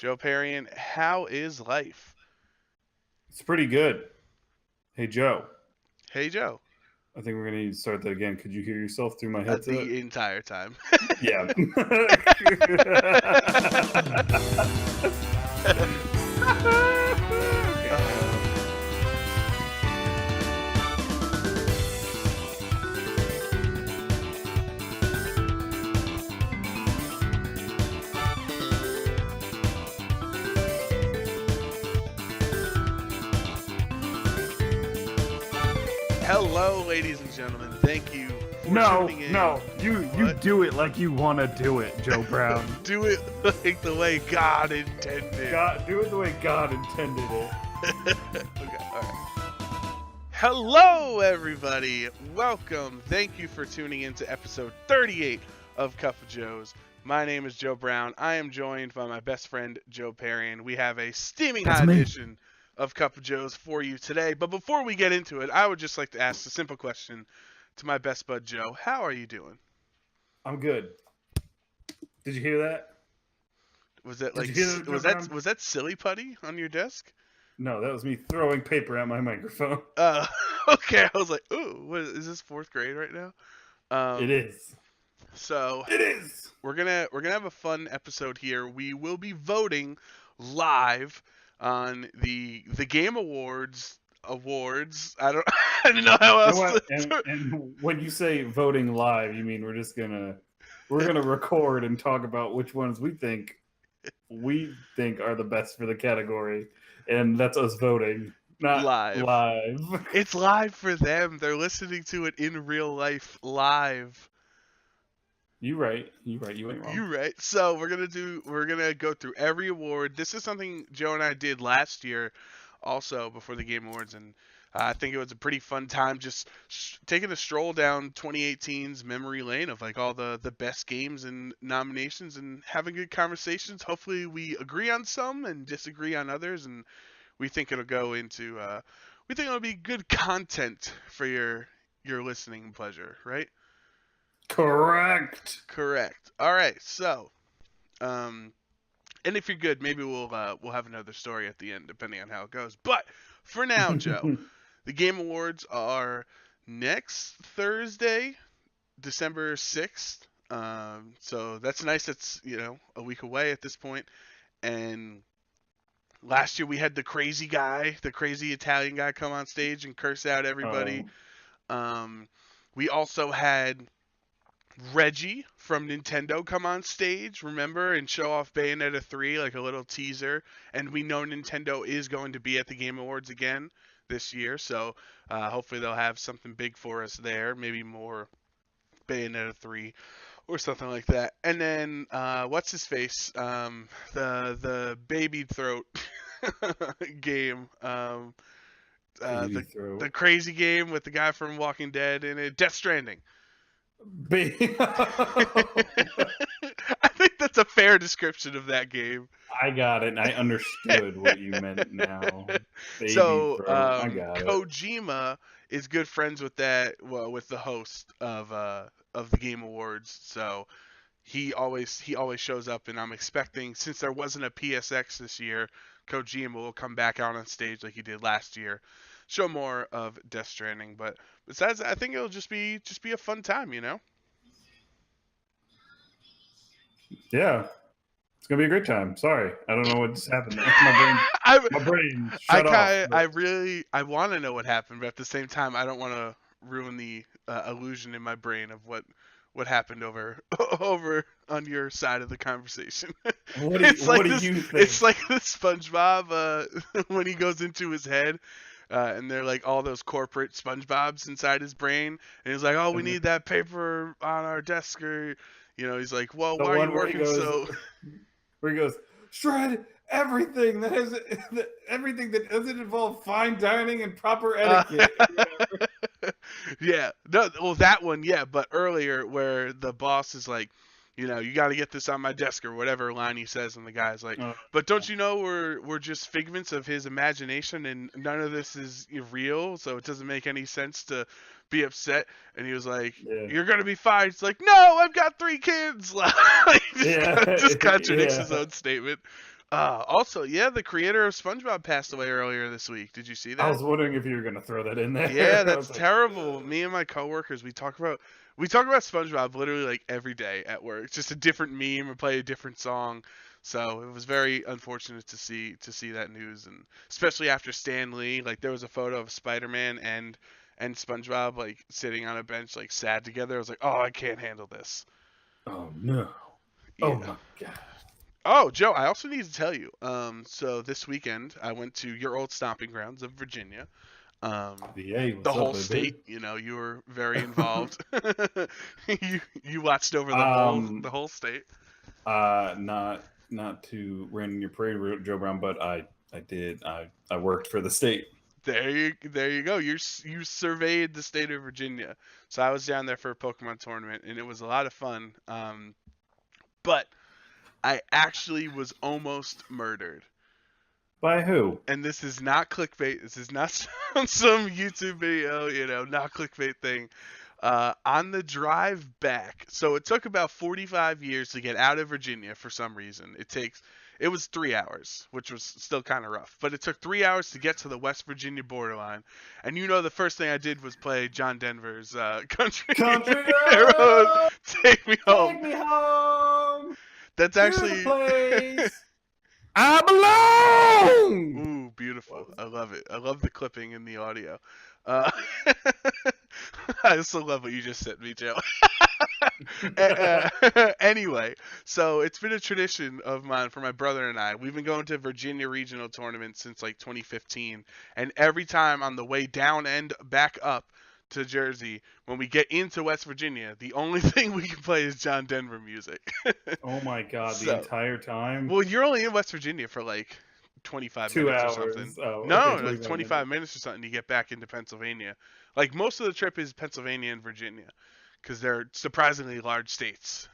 Joe Perrian, how is life? It's pretty good. Hey, Joe. Hey, Joe. I think we're going to need to start that again. Could you hear yourself through my headset? The entire time. Yeah. Hello, ladies and gentlemen. Thank you for No, tuning in. no. You What? do it like you want to do it, Joe Brown. Do it like the way God intended. Do it the way God intended it. Okay, all right. Hello, everybody. Welcome. Thank you for tuning in to episode 38 of Cup of Joe's. My name is Joe Brown. I am joined by my best friend, Joe Perrian. We have a steaming hot edition of Cup of Joe's for you today. But before we get into it, I would just like to ask a simple question to my best bud, Joe. How are you doing? I'm good. Did you hear that? Was that Did like you hear that, Joe Brown? was that silly putty on your desk? No, that was me throwing paper at my microphone. Okay. I was like, ooh, what is this, fourth grade right now? It is. So It is. we're gonna have a fun episode here. We will be voting live on the Game Awards. I don't I don't know how else. You know to- what? And when you say voting live, you mean we're gonna record and talk about which ones we think are the best for the category, and that's us voting, not live. It's live for them. They're listening to it in real life live. You right. You ain't wrong. You right. So we're gonna go through every award. This is something Joe and I did last year, also before the Game Awards, and I think it was a pretty fun time just taking a stroll down 2018's memory lane of like all the best games and nominations and having good conversations. Hopefully we agree on some and disagree on others, and we think it'll go into we think it'll be good content for your listening pleasure, right? Correct. All right. So, and if you're good, maybe we'll have another story at the end, depending on how it goes. But for now, Joe, the Game Awards are next Thursday, December 6th. So that's nice. It's a week away at this point. And last year we had the crazy Italian guy, come on stage and curse out everybody. We also had Reggie from Nintendo come on stage, remember, and show off Bayonetta 3, like a little teaser. And we know Nintendo is going to be at the Game Awards again this year, so hopefully they'll have something big for us there, maybe more Bayonetta 3 or something like that. And then what's his face? The baby throat game. The crazy game with the guy from Walking Dead in it, Death Stranding. I think that's a fair description of that game. I got it, and I understood what you meant now. I got it. Kojima is good friends with with the host of the Game Awards, so he always shows up, and I'm expecting, since there wasn't a PSX this year, Kojima will come back out on stage like he did last year, show more of Death Stranding. But besides, I think it'll just be a fun time, Yeah, it's gonna be a great time. Sorry, I don't know what just happened there. My brain shut off. I want to know what happened, but at the same time, I don't want to ruin the illusion in my brain of what happened over on your side of the conversation. What do you think? It's like the SpongeBob when he goes into his head. And they're like all those corporate SpongeBobs inside his brain, and he's like, "Oh, we need that paper on our desk," or he's like, "Well, why are you working so?" Where he goes, shred everything everything that doesn't involve fine dining and proper etiquette. Yeah, no, well, that one, yeah, but earlier where the boss is like, you got to get this on my desk, or whatever line he says, and the guy's like, but don't you know we're just figments of his imagination, and none of this is real, so it doesn't make any sense to be upset. And he was like, you're gonna be fine. It's like, no, I've got 3 kids. Just contradicts his own statement. Also, yeah, the creator of SpongeBob passed away earlier this week. Did you see I that? was wondering if you were gonna throw that in Yeah, there. I that's was like, terrible. Me and my coworkers, we talk about SpongeBob literally like every day at work. It's just a different meme or play a different song. So it was very unfortunate to see that news, and especially after Stan Lee, like there was a photo of Spider-Man and SpongeBob like sitting on a bench like sad together. I was like, "Oh, I can't handle this." oh no, oh Yeah. my god. Oh, Joe, I also need to tell you. So this weekend I went to your old stomping grounds of Virginia. VA, The what's up, whole baby? state. You were very involved. you watched over the whole um, the whole state. not to rain in your parade, Joe Brown, but I did. I worked for the state. There you go. You surveyed the state of Virginia. So I was down there for a Pokemon tournament, and it was a lot of fun. But I actually was almost murdered. By who? And this is not clickbait. This is not some YouTube video, not clickbait thing. On the drive back, so it took about 45 years to get out of Virginia for some reason. It was 3 hours, which was still kind of rough, but it took 3 hours to get to the West Virginia borderline. And the first thing I did was play John Denver's Country Country Road, road, Take Me Home. take me home That's to the actually place I belong. Ooh, What beautiful. was I love it. I love the clipping in the audio. Uh, I also love what you just said, me, Joe. Anyway, so it's been a tradition of mine for my brother and I. We've been going to Virginia regional tournaments since like 2015, and every time on the way down and back up to Jersey, when we get into West Virginia, the only thing we can play is John Denver music. Oh my god, the So, entire time? well, you're only in West Virginia for like 25 2 minutes or something. hours. Oh, okay, No, like 25 25 minutes. minutes or something. You get back into Pennsylvania. Like most of the trip is Pennsylvania and Virginia, because they're surprisingly large states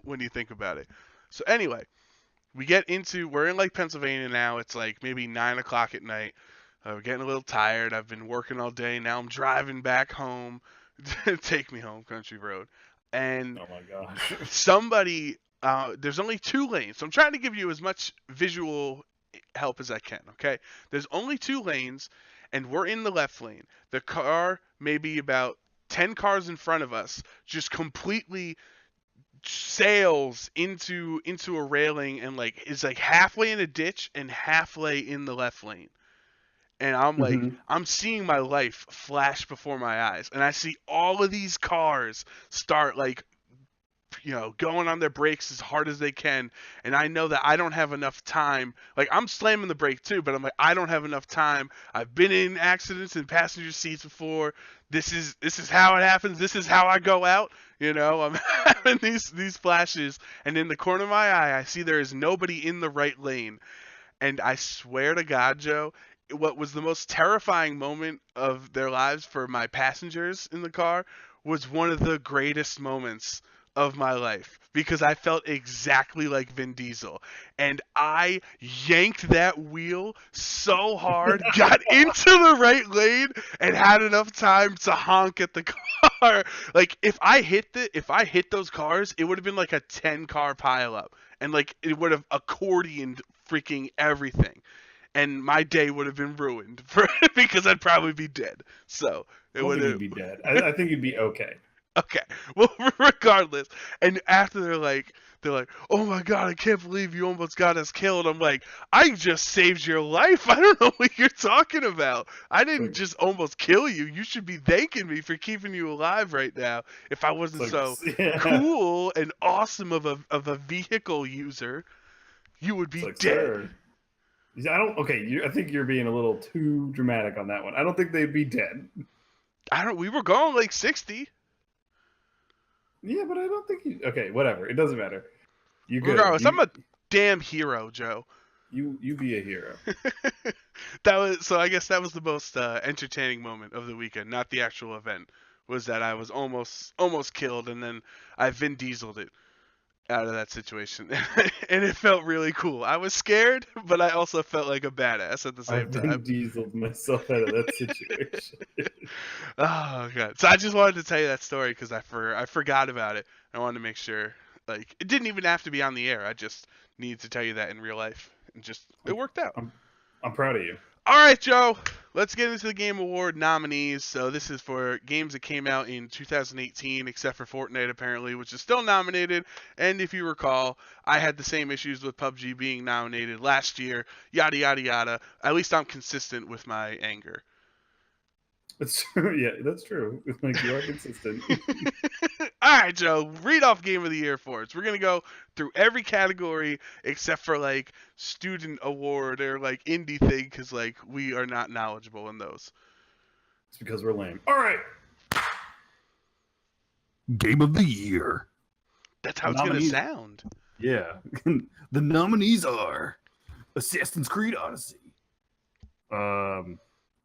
when you think about it. So anyway, we're in like Pennsylvania now. It's like maybe 9 o'clock at night. We're getting a little tired. I've been working all day. Now I'm driving back home. Take me home, country road. And Oh my gosh. somebody there's only 2 lanes, so I'm trying to give you as much visual help as I can. Okay, there's only 2 lanes, and we're in the left lane. The car, maybe about 10 cars in front of us, just completely sails into a railing and like is like halfway in a ditch and halfway in the left lane. And Hmm. I'm seeing my life flash before my eyes, and I see all of these cars start like going on their brakes as hard as they can. And I know that I don't have enough time. Like, I'm slamming the brake too, but I'm like, I don't have enough time. I've been in accidents in passenger seats before. This is how it happens. This is how I go out. I'm having these flashes, and in the corner of my eye, I see there is nobody in the right lane. And I swear to God, Joe, what was the most terrifying moment of their lives for my passengers in the car was one of the greatest moments of my life, because I felt exactly like Vin Diesel. And I yanked that wheel so hard, got into the right lane, and had enough time to honk at the car. Like if I hit those cars, it would have been like a 10-car pileup, and like it would have accordioned freaking everything, and my day would have been ruined because I'd probably be dead. So I it don't would think have. you'd be dead. I think you'd be okay. Okay, well, regardless, and after they're like, oh my god, I can't believe you almost got us killed. I'm like, I just saved your life. I don't know what you're talking about. I It's didn't like, just almost kill you. You should be thanking me for keeping you alive right now. If I it's wasn't so like, yeah. cool and awesome of a vehicle user, you would It's be like, dead. sir. I don't. Okay, I think you're being a little too dramatic on that one. I don't think they'd be dead. I don't. We were going like 60. Yeah, but I don't think you. Okay, whatever. It doesn't matter. You good. Regardless, I'm a damn hero, Joe. You be a hero. So I guess that was the most entertaining moment of the weekend, not the actual event. Was that I was almost killed, and then I Vin Dieseled it out of that situation, and it felt really cool. I was scared, but I also felt like a badass at the same I've been time. dieseled myself out of that situation. Oh god! So I just wanted to tell you that story because I forgot about it. I wanted to make sure Like, it didn't even have to be on the air. I just needed to tell you that in real life, and it worked out. I'm, I'm proud of you. All right, Joe. Let's get into the Game Award nominees. So this is for games that came out in 2018, except for Fortnite apparently, which is still nominated. And if you recall, I had the same issues with PUBG being nominated last year. Yada yada yada. At least I'm consistent with my anger. That's true. Yeah, that's true. Like, you are consistent. All right, Joe. Read off Game of the Year for us. We're gonna go through every category except for like student award or like indie thing, because like we are not knowledgeable in those. It's because we're lame. All right. Game of the Year. That's how it's gonna sound. Yeah. The nominees are Assassin's Creed Odyssey.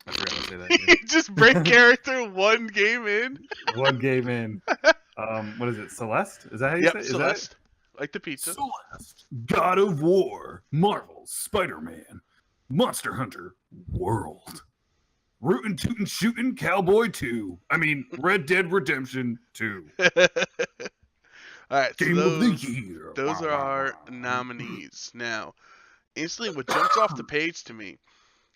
I forgot to say that. Just break character one game in. One game in. What is it? Celeste? Is that how you say it? Is Celeste. Like the pizza. Celeste. God of War. Marvel. Spider-Man. Monster Hunter. World. Rootin' Tootin' Shootin' Cowboy 2. I mean, Red Dead Redemption 2. All right, Game of the Year. Those are our nominees. Now, instantly what jumps off the page to me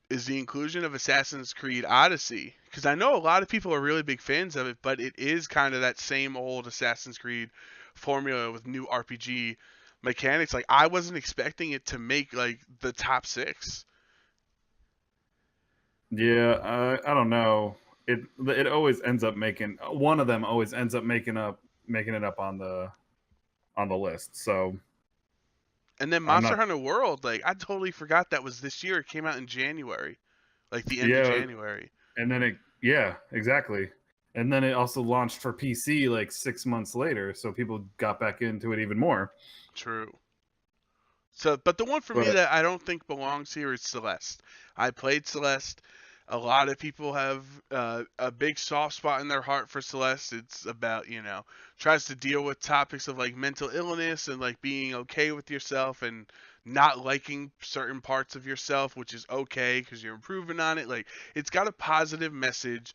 is the inclusion of Assassin's Creed Odyssey, because I know a lot of people are really big fans of it, but it is kind of that same old Assassin's Creed formula with new RPG mechanics. Like, I wasn't expecting it to make like the top 6. Yeah, I don't know. It always ends up making one of them always ends up making it up on the list. So, And then Monster Hunter World, like, I totally forgot that was this year. It came out in January, like the end of January. And then exactly. And then it also launched for PC like 6 months later, so people got back into it even more. True. So, but the one for me that I don't think belongs here is Celeste. I played Celeste. A lot of people have a big soft spot in their heart for Celeste. It's about, tries to deal with topics of like mental illness and like being okay with yourself and not liking certain parts of yourself, which is okay because you're improving on it. Like, it's got a positive message,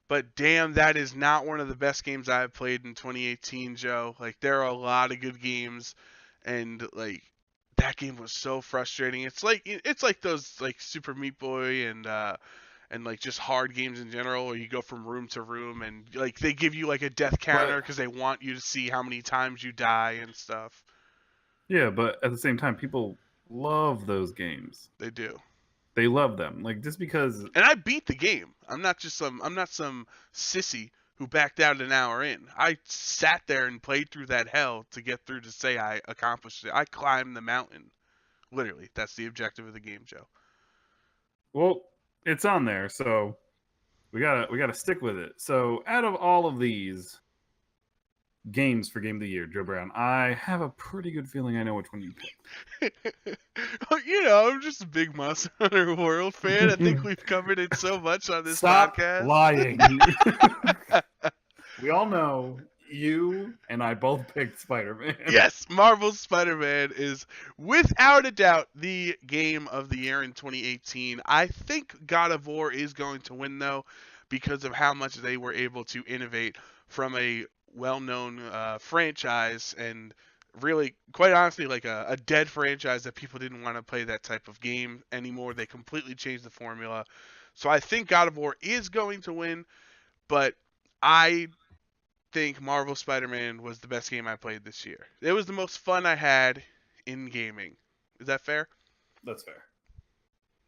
but damn, that is not one of the best games I've played in 2018, Joe. Like, there are a lot of good games, and like, that game was so frustrating. It's like those like Super Meat Boy and like just hard games in general, where you go from room to room and like they give you like a death counter because they want you to see how many times you die and stuff. Yeah, but at the same time, people love those games. They do. They love them. Like, just because. And I beat the game. I'm not some sissy who backed out an hour in. I sat there and played through that hell to get through to say I accomplished it. I climbed the mountain. Literally, that's the objective of the game, Joe. Well, it's on there, so we gotta stick with it. So, out of all of these games for Game of the Year, Joe Brown, I have a pretty good feeling I know which one you picked. I'm just a big Monster Hunter World fan. I think we've covered it so much on this podcast. Lying. We all know you and I both picked Spider-Man. Yes, Marvel's Spider-Man is without a doubt the game of the year in 2018. I think God of War is going to win, though, because of how much they were able to innovate from a well-known franchise and really, quite honestly, like a dead franchise that people didn't want to play that type of game anymore. They completely changed the formula. So I think God of War is going to win, but I think Marvel Spider-Man was the best game I played this year. It was the most fun I had in gaming. Is that fair? That's fair.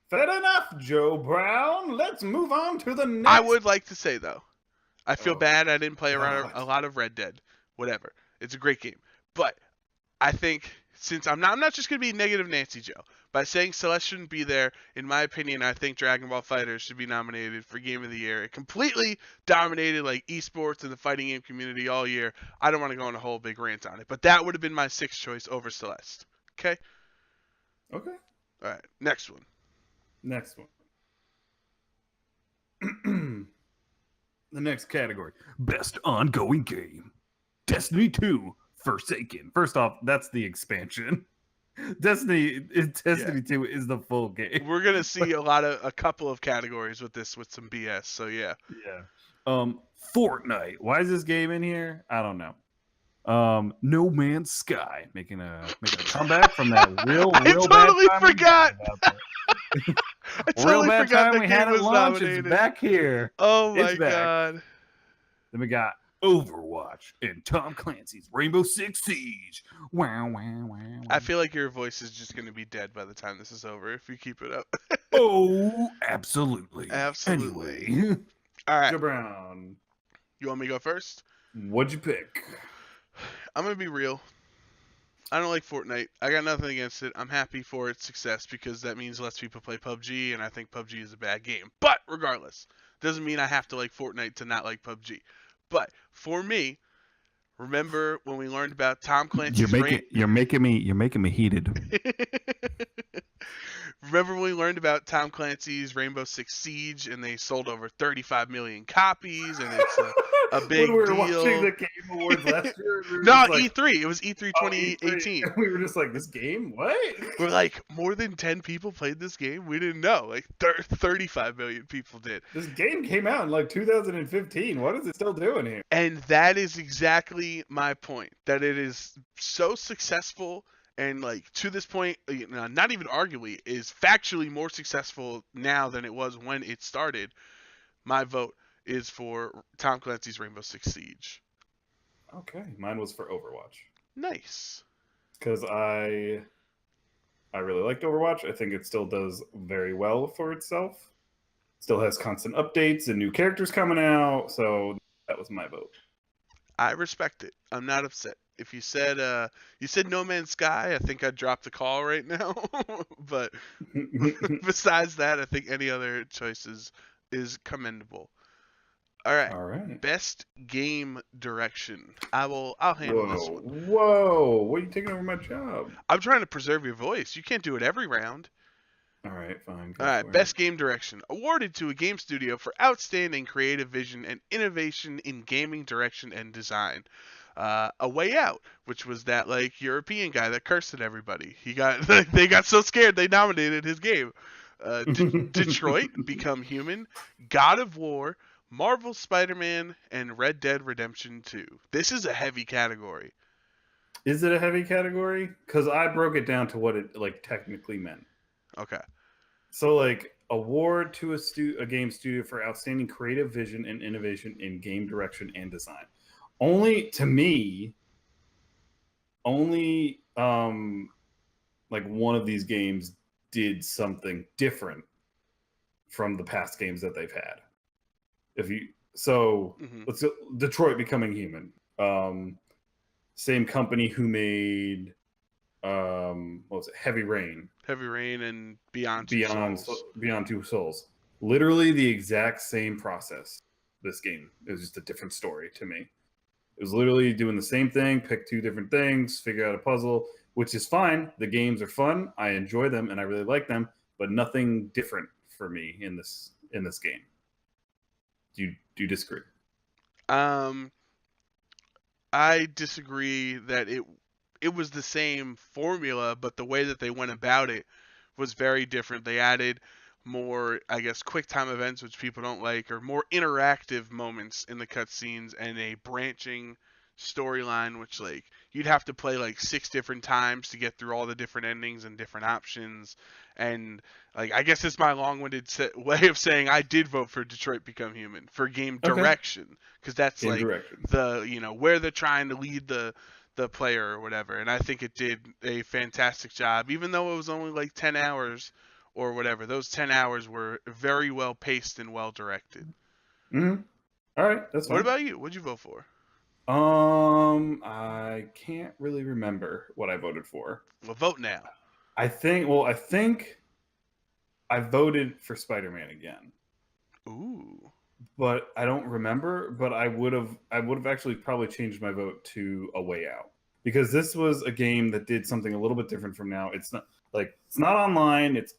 Fair enough, Joe Brown. Let's move on to the next. I would like to say, though, I feel bad I didn't play around a lot of Red Dead. Whatever. It's a great game. But I think, since I'm not just going to be negative Nancy Joe, by saying Celeste shouldn't be there, in my opinion, I think Dragon Ball FighterZ should be nominated for Game of the Year. It completely dominated like esports and the fighting game community all year. I don't want to go on a whole big rant on it, but that would have been my 6th choice over Celeste. Okay? Okay. All right. Next one. Next one. The next category. Best ongoing game. Destiny 2. Forsaken. First off, that's the expansion. Destiny 2 is the full game. We're gonna see a couple of categories with some BS. So yeah. Yeah. Fortnite. Why is this game in here? I don't know. No Man's Sky making a comeback from that real I bad totally time we forgot. had about that. I Real totally bad forgot time that we game had at was launch. nominated. It's back here. Oh It's my back. god. Then we got Overwatch and Tom Clancy's Rainbow Six Siege. Wow, wow, wow, wow. I feel like your voice is just going to be dead by the time this is over if you keep it up. Oh, absolutely. Absolutely. Anyway, All right. Joe Brown, You want me to go first? what'd you pick? I'm going to be real. I don't like Fortnite. I got nothing against it. I'm happy for its success because that means less people play PUBG, and I think PUBG is a bad game. But regardless, doesn't mean I have to like Fortnite to not like PUBG. But for me, remember when we learned about Tom Clancy's you're making me heated. Remember when we learned about Tom Clancy's Rainbow Six Siege and they sold over 35 million copies and it's a big when we were deal. watching the Game Awards last year, we were No, just like, E3. It was E3 2018. E3. We were just like, this game? What? We're like, more than 10 people played this game? We didn't know. Like 35 million people did. This game came out in like 2015. What is it still doing here? And that is exactly my point. That it is so successful and like to this point, not even arguably, is factually more successful now than it was when it started. My vote is for Tom Clancy's Rainbow Six Siege. Okay, mine was for Overwatch Nice. because I really liked Overwatch. I think it still does very well for itself. Still has constant updates and new characters coming out. So that was my vote. I respect it. I'm not upset. If you said No Man's Sky, I think I'd drop the call right now. But besides that, I think any other choices is commendable. All right. All right. Best game direction. I'll handle this one. Whoa! What are you taking over my job? I'm trying to preserve your voice. You can't do it every round. All right, fine. All right, best game direction. Awarded to a game studio for outstanding creative vision and innovation in gaming direction and design. A Way Out, which was that like European guy that cursed at everybody. They got so scared they nominated his game. Detroit, Become Human, God of War, Marvel Spider-Man, and Red Dead Redemption 2. This is a heavy category. Is it a heavy category? Because I broke it down to what it like technically meant. Okay. So like award to a game studio for outstanding creative vision and innovation in game direction and design. Only to me, like one of these games did something different from the past games that they've had. Let's go, Detroit Becoming Human. Same company who made what was it? Heavy Rain and Beyond Two Souls. Literally the exact same process. This game. It was just a different story to me. It was literally doing the same thing, pick two different things, figure out a puzzle, which is fine. The games are fun. I enjoy them and I really like them, but nothing different for me in this game. Do you disagree? I disagree that it was the same formula, but the way that they went about it was very different. They added more, I guess, quick time events, which people don't like, or more interactive moments in the cutscenes, and a branching storyline, which like you'd have to play like 6 different times to get through all the different endings and different options. And like I guess it's my long-winded way of saying I did vote for Detroit Become Human for game direction, because that's game like direction. The where they're trying to lead the player or whatever. And I think it did a fantastic job, even though it was only like 10 hours or whatever. Those 10 hours were very well paced and well directed. Mm-hmm. All right, that's fine. What about you? What'd you vote for? I can't really remember what I voted for. Well, vote now. I think I voted for Spider-Man again. Ooh. But I don't remember, but I would have actually probably changed my vote to A Way Out, because this was a game that did something a little bit different from now. It's not online, it's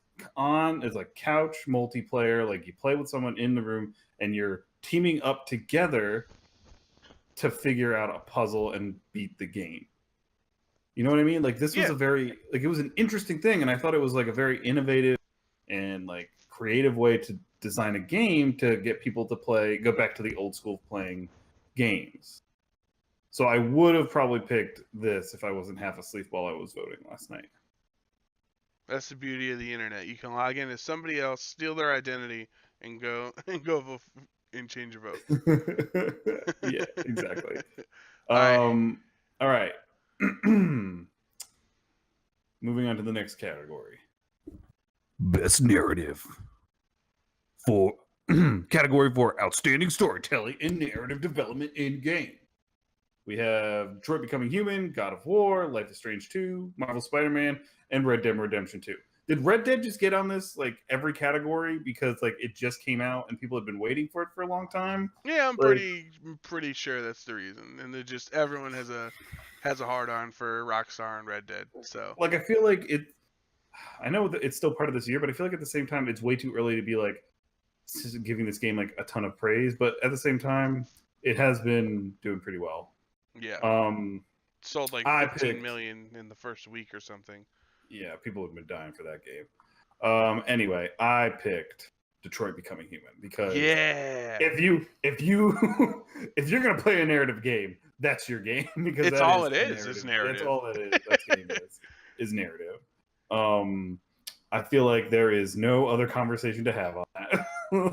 like couch multiplayer, like you play with someone in the room and you're teaming up together to figure out a puzzle and beat the game. You know what I mean? Like this was it was an interesting thing, and I thought it was like a very innovative and like creative way to design a game to get people to go back to the old school of playing games. So I would have probably picked this if I wasn't half asleep while I was voting last night. That's the beauty of the internet. You can log in as somebody else, steal their identity, and go and go vote and change your vote. Yeah, exactly. All right. All right. Moving on to the next category. Best narrative for category for outstanding storytelling and narrative development in game. We have Detroit Becoming Human, God of War, Life is Strange 2, Marvel Spider-Man, and Red Dead Redemption 2. Did Red Dead just get on this like every category because like it just came out and people have been waiting for it for a long time? Yeah, I'm Like- pretty sure that's the reason. And everyone has a hard on for Rockstar and Red Dead. So Like I feel like it. I know that it's still part of this year, but I feel like at the same time it's way too early to be like giving this game like a ton of praise. But at the same time, it has been doing pretty well. yeah, sold like I 15 picked- million in the first week or something. Yeah, people have been dying for that game. Anyway, I picked Detroit Becoming Human because Yeah, if you if you're gonna play a narrative game, that's your game because It's that all is it a is That's narrative. all it is. That game is narrative. I feel like there is no other conversation to have on that.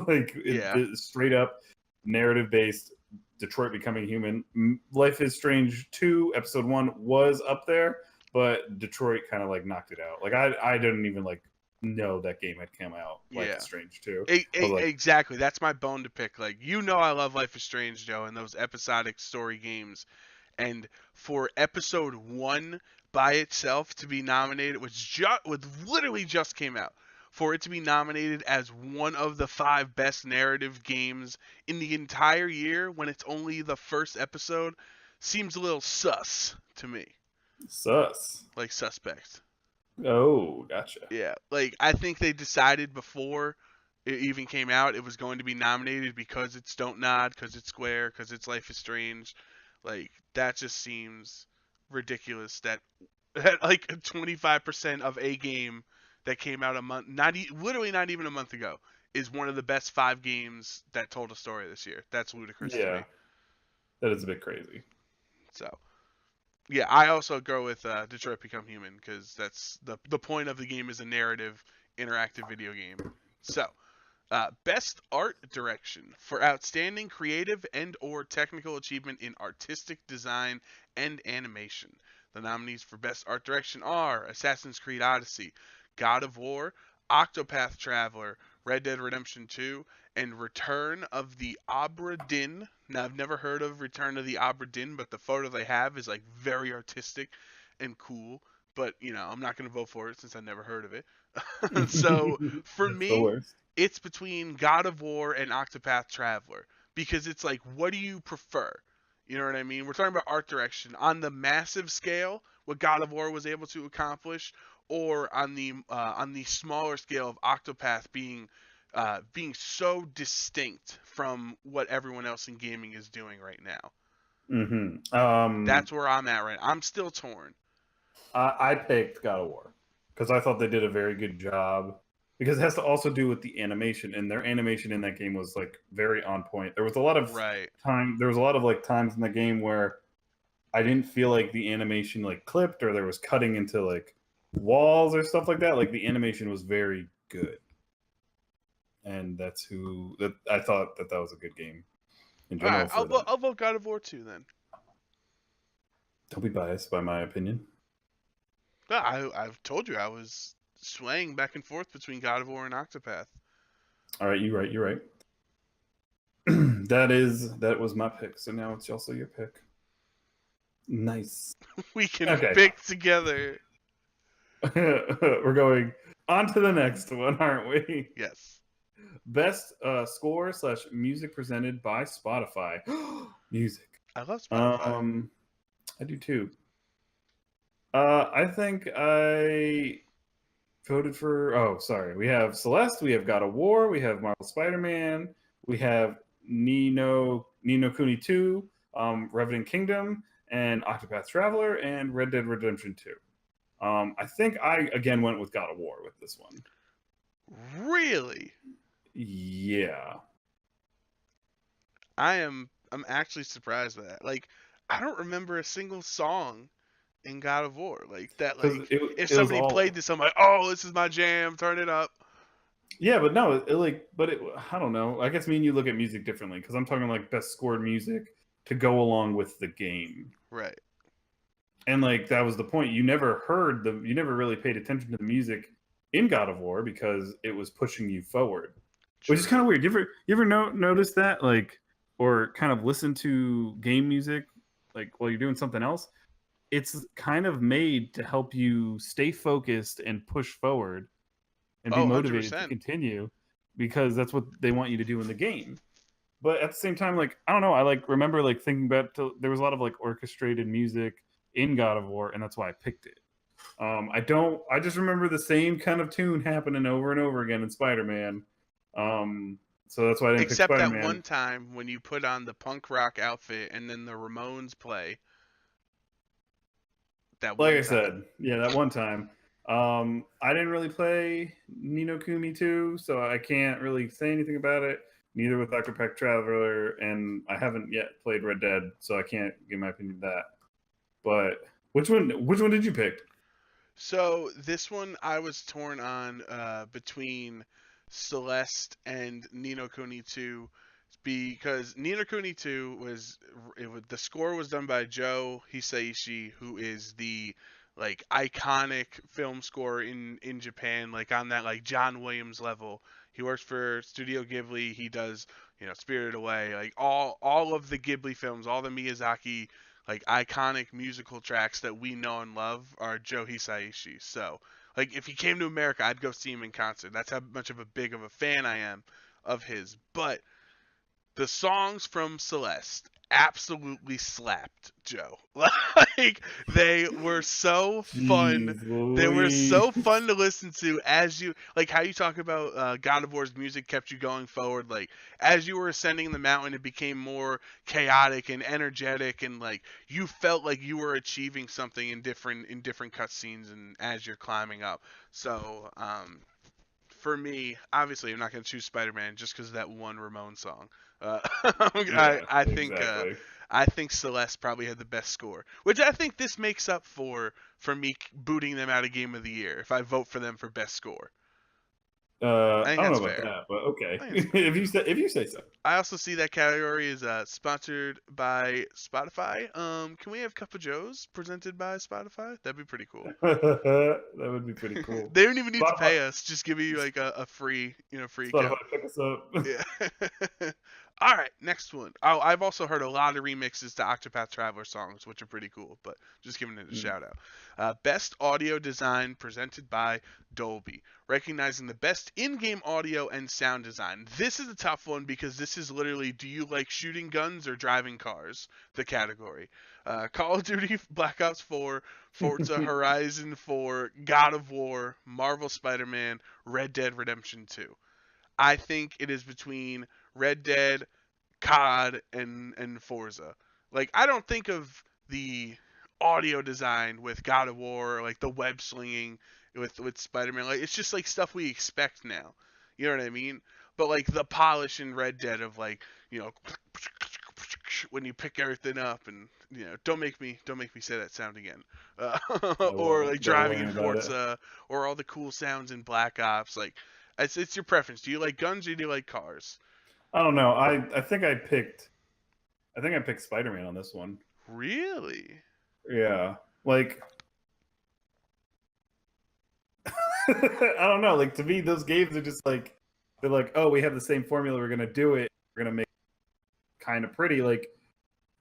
Like Yeah. it's straight up narrative based. Detroit Becoming Human. Life is Strange 2 episode 1 was up there, but Detroit kind of like knocked it out. Like I didn't even like know that game had come out. Life Yeah. is Strange 2. Exactly. That's my bone to pick. Like, I love Life is Strange, Joe, and those episodic story games. And for episode 1 by itself to be nominated, which literally just came out, for it to be nominated as one of the 5 best narrative games in the entire year when it's only the first episode, seems a little sus to me. Sus. Like suspect. Oh, gotcha. Yeah, like I think they decided before it even came out it was going to be nominated because it's Don't Nod, because it's Square, because it's Life is Strange. Like that just seems ridiculous. That like 25% of a game that came out a month, literally not even a month ago, is one of the best 5 games that told a story this year. That's ludicrous to Yeah, me. that is a bit crazy. So. Yeah, I also go with Detroit Become Human because that's the point of the game is a narrative, interactive video game. So, best art direction for outstanding creative and/or technical achievement in artistic design and animation. The nominees for best art direction are Assassin's Creed Odyssey, God of War, Octopath Traveler, Red Dead Redemption 2, and Return of the Obra Dinn. Now, I've never heard of Return of the Obra Dinn, but the photo they have is like very artistic and cool. But, I'm not going to vote for it since I never heard of it. So, for That's the me, worst. it's between God of War and Octopath Traveler because it's like, what do you prefer? You know what I mean? We're talking about art direction on the massive scale, what God of War was able to accomplish, or on the smaller scale of Octopath being so distinct from what everyone else in gaming is doing right now. That's where I'm at right now. I'm still torn. I picked God of War because I thought they did a very good job. Because it has to also do with the animation, and their animation in that game was like very on point. There was a lot of Right. time. There was a lot of like times in the game where I didn't feel like the animation like clipped or there was cutting into like walls or stuff like that. Like the animation was very good, and that I thought that was a good game in All general. right, I'll vote God of War 2 then. Don't be biased by my opinion. No, I've told you I was swaying back and forth between God of War and Octopath. All right, you're right. That was my pick. So now it's also your pick. Nice. We can Okay. pick together. We're going on to the next one, aren't we? Yes. Best score / music presented by Spotify. Music. I love Spotify. I do too. I think I voted for. Oh, sorry. We have Celeste. We have God of War. We have Marvel Spider-Man. We have Ni no Kuni 2, Revenant Kingdom, and Octopath Traveler, and Red Dead Redemption 2. I think I again went with God of War with this one. Really? Yeah. I'm actually surprised by that. Like, I don't remember a single song in God of War like that. because Like if it was somebody all. played this, I'm like, oh, this is my jam. Turn it up. Yeah, but no, I don't know. I guess me and you look at music differently because I'm talking like best scored music to go along with the game. Right. And like that was the point. You never really paid attention to the music in God of War because it was pushing you forward, which is kind True. of weird. You ever notice that, like, or kind of listen to game music like while you're doing something else? It's kind of made to help you stay focused and push forward and be Oh, motivated to 100%. continue because that's what they want you to do in the game. But at the same time, like I don't know, I like remember like thinking there was a lot of like orchestrated music in God of War, and that's why I picked it. I don't. I just remember the same kind of tune happening over and over again in Spider-Man. So that's why I didn't pick Except that Spider-Man. one time when you put on the punk rock outfit and then the Ramones play. That Like one I time. said, yeah, that one time. I didn't really play Nino Kuni 2, so I can't really say anything about it. Neither with Octopath Traveler, and I haven't yet played Red Dead, so I can't give my opinion of that. But which one? Which one did you pick? So this one I was torn on between Celeste and Nino Kuni 2 because Nino Kuni 2 the score was done by Joe Hisaishi, who is the like iconic film score in Japan, like on that like John Williams level. He works for Studio Ghibli. He does, Spirited Away, like all of the Ghibli films, all the Miyazaki like iconic musical tracks that we know and love are Joe Hisaishi. So, like if he came to America, I'd go see him in concert. That's how much of a big of a fan I am of his. But the songs from Celeste absolutely slapped, Joe. Like they were so fun. Jeez They were Louise. so fun to listen to as you like how you talk about God of War's music kept you going forward. Like as you were ascending the mountain, it became more chaotic and energetic, and like you felt like you were achieving something in different cutscenes and as you're climbing up. So for me, obviously, I'm not going to choose Spider-Man just because of that one Ramon song. I, Yeah, I think exactly. I think Celeste probably had the best score, which I think this makes up for me booting them out of Game of the Year if I vote for them for best score. I I think don't that's know about fair. that, but okay. I think it's fair. If you say so. I also see that category is sponsored by Spotify. Can we have Cup of Joe's presented by Spotify? That'd be pretty cool. That would be pretty cool. They don't even need to Spotify, pay us. Just give me like a free, free Spotify, account. pick us up. Yeah. All right, next one. Oh, I've also heard a lot of remixes to Octopath Traveler songs, which are pretty cool, but just giving it a Mm. shout out. Best audio design presented by Dolby, recognizing the best in-game audio and sound design. This is a tough one because this is literally, do you like shooting guns or driving cars? The category. Call of Duty, Black Ops 4, Forza Horizon 4, God of War, Marvel Spider-Man, Red Dead Redemption 2. I think it is between Red Dead, COD, and Forza. Like I don't think of the audio design with God of War, like the web slinging with Spider-Man. Like it's just like stuff we expect now. You know what I mean? But like the polish in Red Dead of like, you know, when you pick everything up and don't make me say that sound again. I Or won't. like Don't driving worry in about it. Forza or all the cool sounds in Black Ops. Like it's your preference. Do you like guns or do you like cars? I don't know. I think I picked Spider-Man on this one. Really? Yeah. Like I don't know. Like to me, those games are just like they're like, oh, we have the same formula. We're gonna do it. We're gonna make it kind of pretty. Like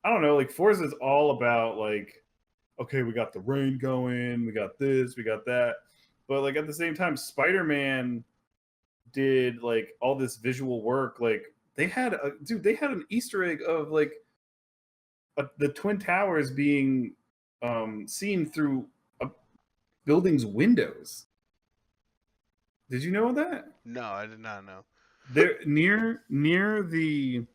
I don't know. Like Forza is all about like, okay, we got the rain going, we got this, we got that. But like at the same time, Spider-Man did like all this visual work. Like they had an Easter egg of like the Twin Towers being seen through a building's windows. Did you know that? No, I did not know. There near the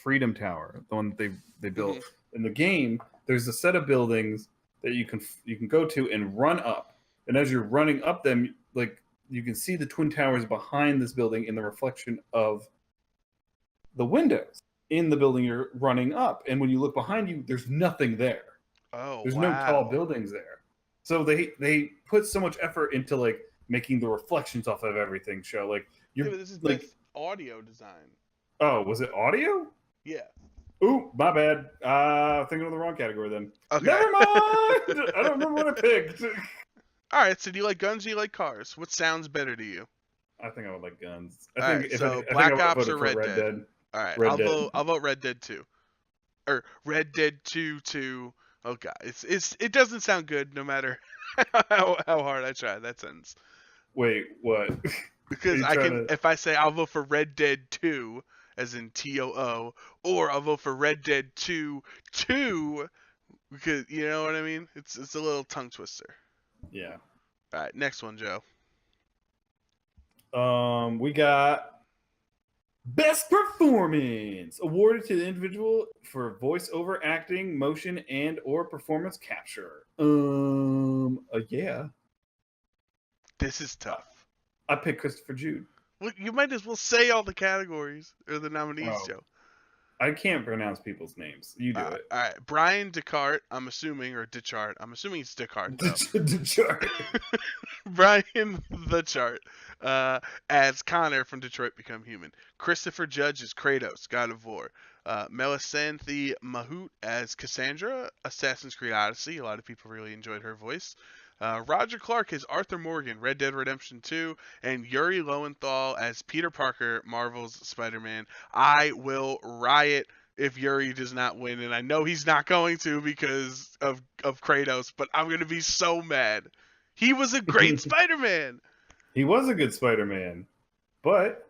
Freedom Tower, the one that they built Mhm. in the game. There's a set of buildings that you can go to and run up, and as you're running up them, like you can see the Twin Towers behind this building in the reflection of the windows. in the building you're running up, and when you look behind you, there's nothing there. Oh, There's no tall wow. buildings there. So they put so much effort into like making the reflections off of everything show. Like Yeah, you're but this is like, best audio design. oh, was it audio? Yeah. Ooh, my bad. Thinking of the wrong category then. Okay. Never mind. I don't remember what I picked. All right. So do you like guns? Or do you like cars? What sounds better to you? I think I would like guns. All right. So I think I Black would have Ops voted or for Red Red Dead? Dead. All right. Red Dead. I'll vote Red Dead 2 or Red Dead 2 2. Oh god, it doesn't sound good no matter how hard I try. That sentence. Wait, what? Because you I trying can, to- if I say I'll vote for Red Dead 2, as in TOO, or I'll vote for Red Dead 2 2, because you know what I mean. It's a little tongue twister. Yeah. All right, next one, Joe. We got Best Performance awarded to the individual for voiceover acting, motion, and or performance capture. Yeah. This is tough. I picked Christopher Jude. Well, you might as well say all the categories or the nominees, Oh. Joe. I can't pronounce people's names. You do it. All right, Brian Descartes. I'm assuming, or Descartes. I'm assuming it's Descartes. Though. The chart. Brian the Chart as Connor from Detroit Become Human. Christopher Judge as Kratos, God of War. Melisanthe Mahout as Cassandra, Assassin's Creed Odyssey. A lot of people really enjoyed her voice. Roger Clark as Arthur Morgan, Red Dead Redemption 2, and Yuri Lowenthal as Peter Parker, Marvel's Spider-Man. I will riot if Yuri does not win, and I know he's not going to because of Kratos, but I'm going to be so mad. He was a great Spider-Man. He was a good Spider-Man, but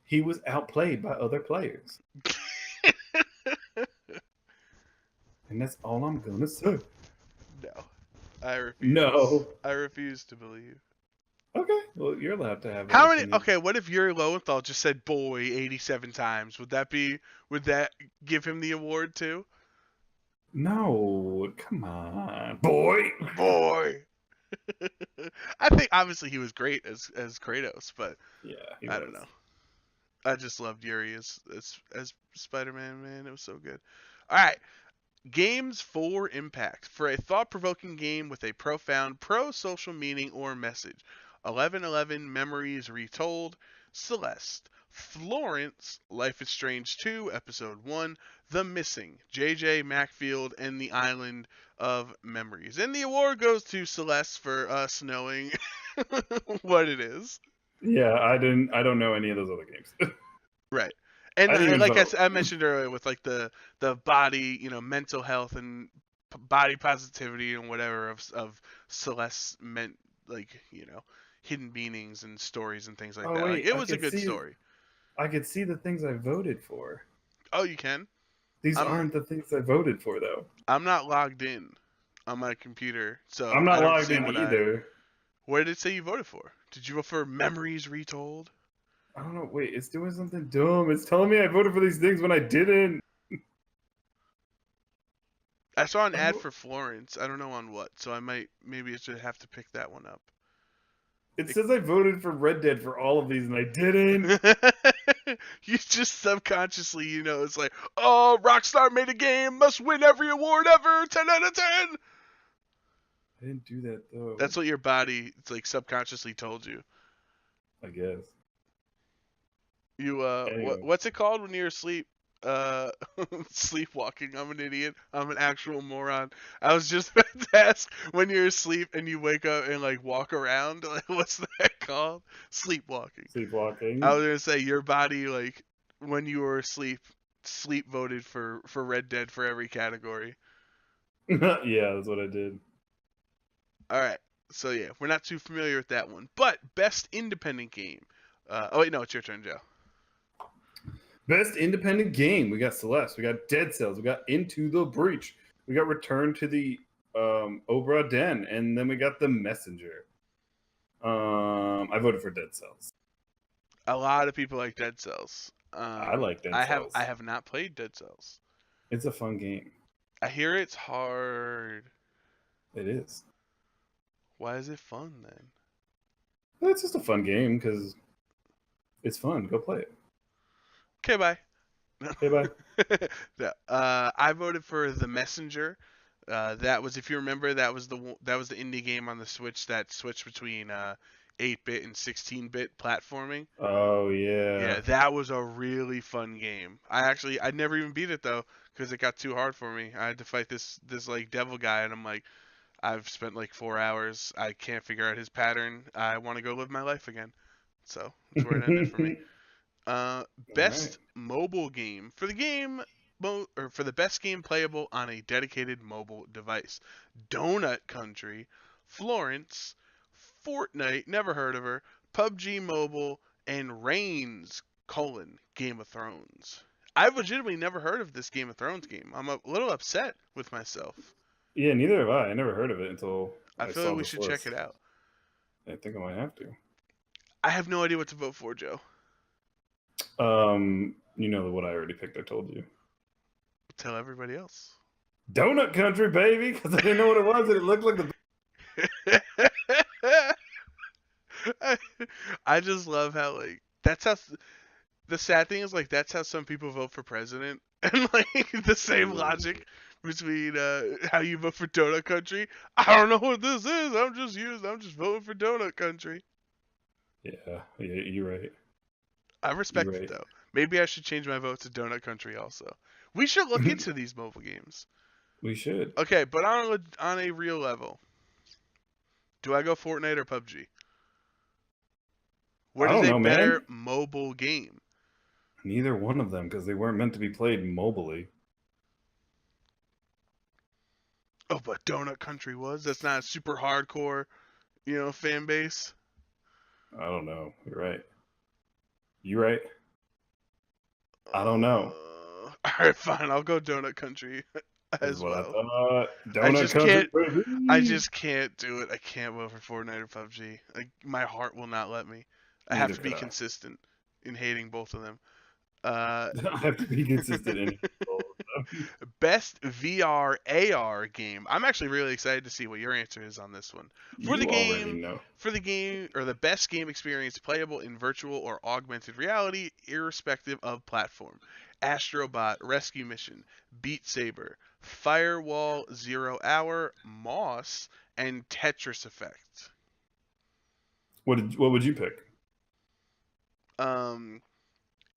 he was outplayed by other players. And that's all I'm gonna say. No. I refuse. No. I refuse to believe. Okay, well, you're allowed to have. How many? Okay, what if Yuri Lowenthal just said "boy" 87 times? Would that give him the award too? No, come on, boy. Boy. I think obviously he was great as Kratos, but Yeah, I don't know. I just loved Yuri as Spider-Man. Man, it was so good. All right. Games for impact. For a thought-provoking game with a profound pro-social meaning or message. 1111 Memories Retold. Celeste. Florence. Life is Strange 2, Episode 1. The Missing. JJ Macfield and the Island of Memories. And the award goes to Celeste for us knowing what it is. Yeah, I don't know any of those other games. Right. And like vote. I mentioned earlier, with like the body, mental health and body positivity and whatever of Celeste meant, like hidden meanings and stories and things like that. Wait, like, it was a good story. I could see the things I voted for. Oh, you can? These aren't the things I voted for, though. I'm not logged in on my computer, so I'm not I don't logged see in what either. What did it say you voted for? Did you vote for Memories Retold? I don't know. Wait, it's doing something dumb. It's telling me I voted for these things when I didn't. I saw an ad for Florence. I don't know on what, so maybe I should have to pick that one up. It says I voted for Red Dead for all of these and I didn't. You just subconsciously, it's like, oh, Rockstar made a game, must win every award ever, 10 out of 10. I didn't do that though. That's what your body, it's like subconsciously told you. I guess. You Anyway. what's it called when you're asleep? Sleepwalking. I'm an idiot. I'm an actual moron. I was just about to ask, when you're asleep and you wake up and like walk around, like, what's that called? Sleepwalking. Sleepwalking. I was gonna say your body, like when you were asleep, sleep voted for Red Dead for every category. Yeah, that's what I did. All right. So yeah, we're not too familiar with that one. But best independent game. Oh wait, no, it's your turn, Joe. Best independent game. We got Celeste. We got Dead Cells. We got Into the Breach. We got Return to the Obra Den. And then we got The Messenger. I voted for Dead Cells. A lot of people like Dead Cells. I like Dead Cells. I have not played Dead Cells. It's a fun game. I hear it's hard. It is. Why is it fun then? Well, it's just a fun game because It's fun. Go play it. Okay, bye. Okay, bye. Yeah, I voted for The Messenger. That was, if you remember, that was the indie game on the Switch that switched between 8-bit and 16-bit platforming. Oh yeah. Yeah, that was a really fun game. I never even beat it though because it got too hard for me. I had to fight this like devil guy, and I'm like, I've spent like 4 hours. I can't figure out his pattern. I want to go live my life again. So that's where it ended for me. Uh, All right. best mobile game for the game or for the best game playable on a dedicated mobile device. Donut Country, Florence, Fortnite, never heard of her, PUBG Mobile, and Reigns: Game of Thrones. I've legitimately never heard of this Game of Thrones game. I'm a little upset with myself. Yeah, neither have I. I never heard of it until I I feel like saw we this should check list. it out. I think I might have to. I have no idea what to vote for, Joe. You know what I already picked. I told you. Tell everybody else. Donut Country, baby, because I didn't know what it was, and it looked like the. I just love how like that's how the sad thing is like that's how some people vote for president and like the same logic between how you vote for Donut Country. I don't know what this is. I'm just voting for Donut Country. Yeah, you're right. I respect You're it right. though. Maybe I should change my vote to Donut Country also. We should look into these mobile games. We should. Okay, but on a real level, do I go Fortnite or PUBG? What I is don't a know, better man. mobile game? Neither one of them, because they weren't meant to be played mobily. Oh, but Donut Country was. That's not a super hardcore, fan base. I don't know. You're right. You right. I don't know. All right, fine. I'll go Donut Country Is as what I well. thought. I Donut just Country, can't. I baby. just can't do it. I can't vote for Fortnite or PUBG. Like my heart will not let me. I have Neither to be could I. consistent in hating both of them. Uh, I have to be consistent in all of them. best VR AR game. I'm actually really excited to see what your answer is on this one. For the You already game, know. or the best game experience playable in virtual or augmented reality, irrespective of platform. Astrobot Rescue Mission, Beat Saber, Firewall Zero Hour, Moss, and Tetris Effect. What would you pick? Um,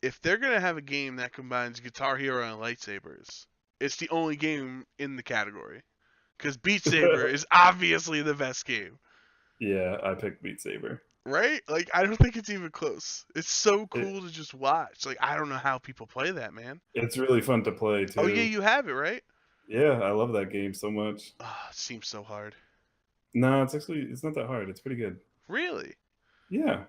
if they're gonna have a game that combines Guitar Hero and lightsabers, it's the only game in the category. Because Beat Saber is obviously the best game, Yeah, I picked Beat Saber. right? Like I don't think it's even close. It's so It, cool to just watch. Like I don't know how people play that, man. it's really fun to play Oh yeah, too. you have it, right? Yeah, I love that game so much. Ah, it seems so hard. No, it's not that hard. It's pretty good. Really? Yeah,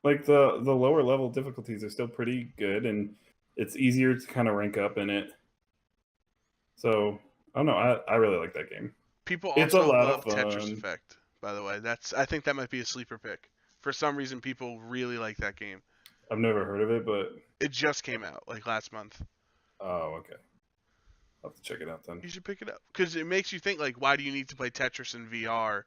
like the lower level difficulties are still pretty good, and it's easier to kind of rank up in it. So I don't know. I really like that game. People It's a also lot of love Tetris fun. Effect, by the way. I think that might be a sleeper pick. For some reason people really like that game. I've never heard of it, but It just came out like last month. oh, okay. I'll have to check it out then. You should pick it up because it makes you think like, why do you need to play Tetris in VR?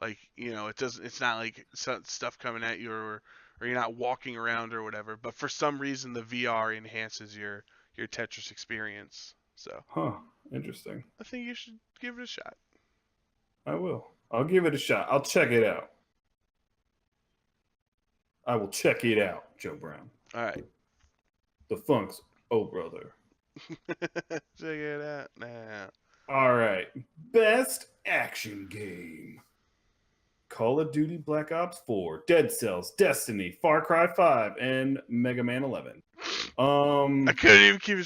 Like, it doesn't. It's not like stuff coming at you or you're not walking around or whatever. But for some reason, the VR enhances your Tetris experience. So Huh. Interesting. I think you should give it a shot. I will. I'll give it a shot. I'll check it out. I will check it out, Joe Brown. All right, The Funk's oh brother. check it out now. All right. Best action game. Call of Duty Black Ops 4, Dead Cells, Destiny, Far Cry 5, and Mega Man 11. I couldn't even keep a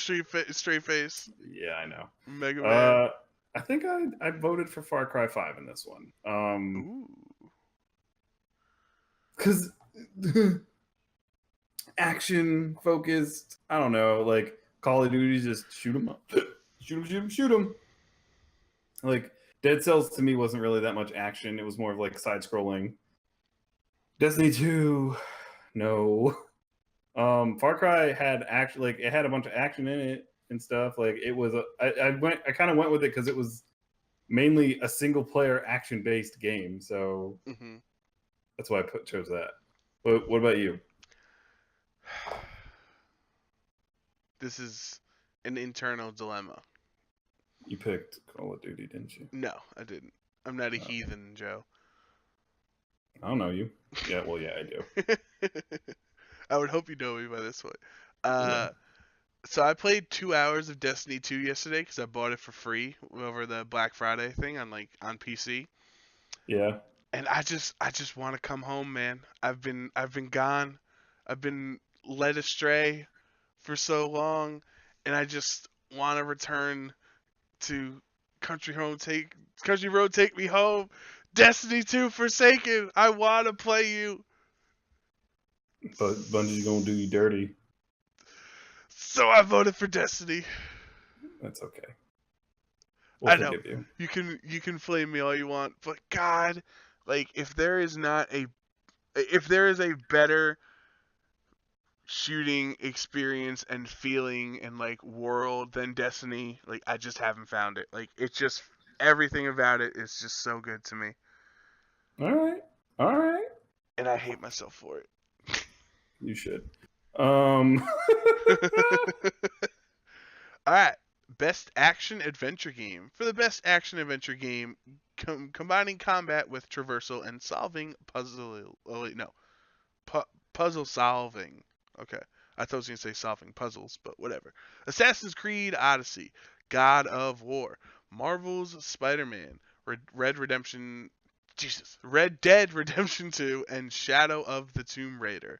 straight face. Yeah, I know. Mega Man. I think I voted for Far Cry 5 in this one. Ooh. Because action focused, I don't know, like Call of Duty, just shoot them up. Shoot them. Like, Dead Cells to me wasn't really that much action. It was more of like side scrolling. Destiny 2, no. Far Cry had action, like it had a bunch of action in it and stuff. Like it was I kind of went with it because it was mainly a single player action based game. So that's why I chose that. But what about you? This is an internal dilemma. You picked Call of Duty, didn't you? No, I didn't. I'm not a Oh. heathen, Joe. I don't know you. Yeah, well, yeah, I do. I would hope you know me by this point. Yeah. So I played 2 hours of Destiny 2 yesterday because I bought it for free over the Black Friday thing on PC. Yeah. And I just want to come home, man. I've been gone. I've been led astray for so long, and I just want to return to Country Road, take me home. Destiny 2 Forsaken. I want to play you. But Bungie's gonna do you dirty. So I voted for Destiny. That's okay. I We'll know. forgive you. You can flame me all you want, but God, like if there is a better shooting experience and feeling and like world than Destiny, like I just haven't found it. Like it's just everything about it is just so good to me, All right. All right. and I hate myself for You should. Um. it. All right, best action adventure game. For the best action adventure game, combining combat with traversal and solving puzzle. Oh wait, no, puzzle solving. Okay, I thought I was gonna say solving puzzles, but whatever. Assassin's Creed Odyssey, God of War, Marvel's Spider-Man, Red Dead Redemption 2, and Shadow of the Tomb Raider.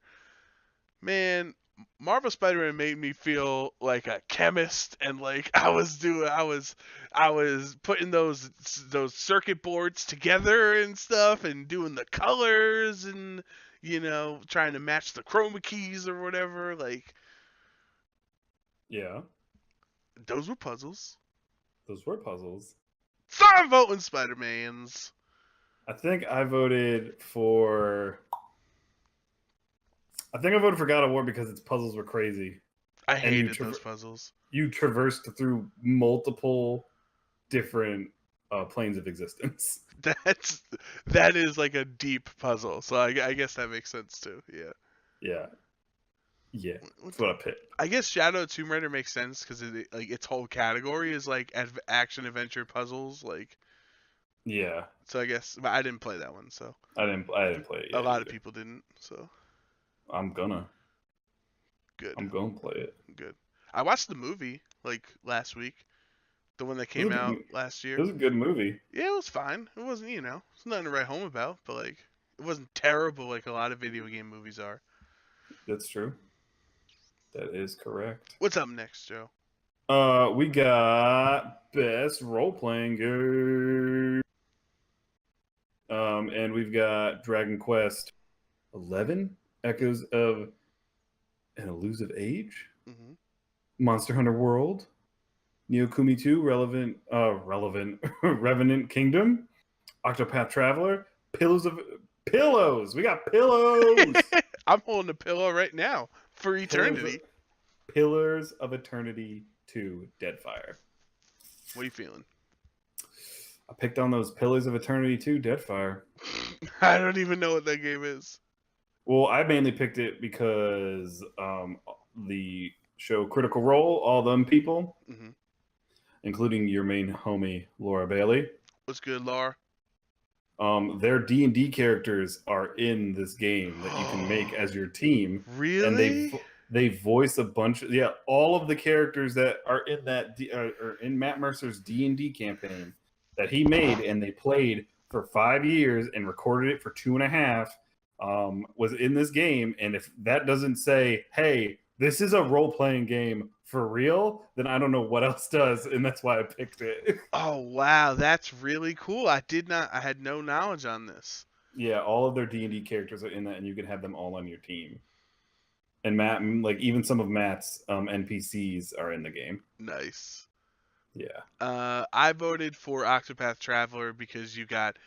Man, Marvel Spider-Man made me feel like a chemist, and like I was putting those circuit boards together and stuff, and doing the colors, and trying to match the chroma keys or whatever. Like Yeah. those were puzzles. Those were puzzles. So I'm voting Spider-Man's. I think I voted for. I think I voted for God of War because its puzzles were crazy. I And hated those puzzles. You traversed through multiple different planes of existence. That is like a deep puzzle. So I guess that makes sense too. Yeah. Yeah. Yeah. That's what I picked. I guess Shadow of Tomb Raider makes sense because like its whole category is like action adventure puzzles. Like Yeah. so I guess, but I didn't play that one. So I didn't play it a yet. lot either. of people didn't. So I'm gonna good. play it. Good. I watched the movie like last week, the one that It was came a out good, last it year. was a good movie. Yeah, it was fine. It wasn't, it's nothing to write home about, but like, it wasn't terrible like a lot of video game movies are. That's true. That is correct. What's up next, Joe? We got best role playing game. And we've got Dragon Quest 11, Echoes of an Elusive Age, Mm-hmm. Monster Hunter World, Neokumi 2, Revenant Kingdom, Octopath Traveler, Pillows. We got Pillows. I'm holding a pillow right now for eternity. Pillars of Eternity 2, Deadfire. What are you feeling? I picked on those Pillars of Eternity 2, Deadfire. I don't even know what that game is. Well, I mainly picked it because the show Critical Role, all them people, Mm-hmm. including your main homie Laura Bailey, What's good, Lar? their D&D characters are in this game that you can make as your team. Really? And they voice a bunch of all of the characters that are in that are in Matt Mercer's D&D campaign that he made and they played for 5 years and recorded it for 2.5 was in this game. And if that doesn't say, hey, this is a role-playing game for real, then I don't know what else does, and that's why I picked it. Oh wow, that's really cool. I had no knowledge on this. Yeah, all of their D&D characters are in that, and you can have them all on your team. And Matt, like even some of Matt's NPCs are in the game. Nice. Yeah. I voted for Octopath Traveler because you got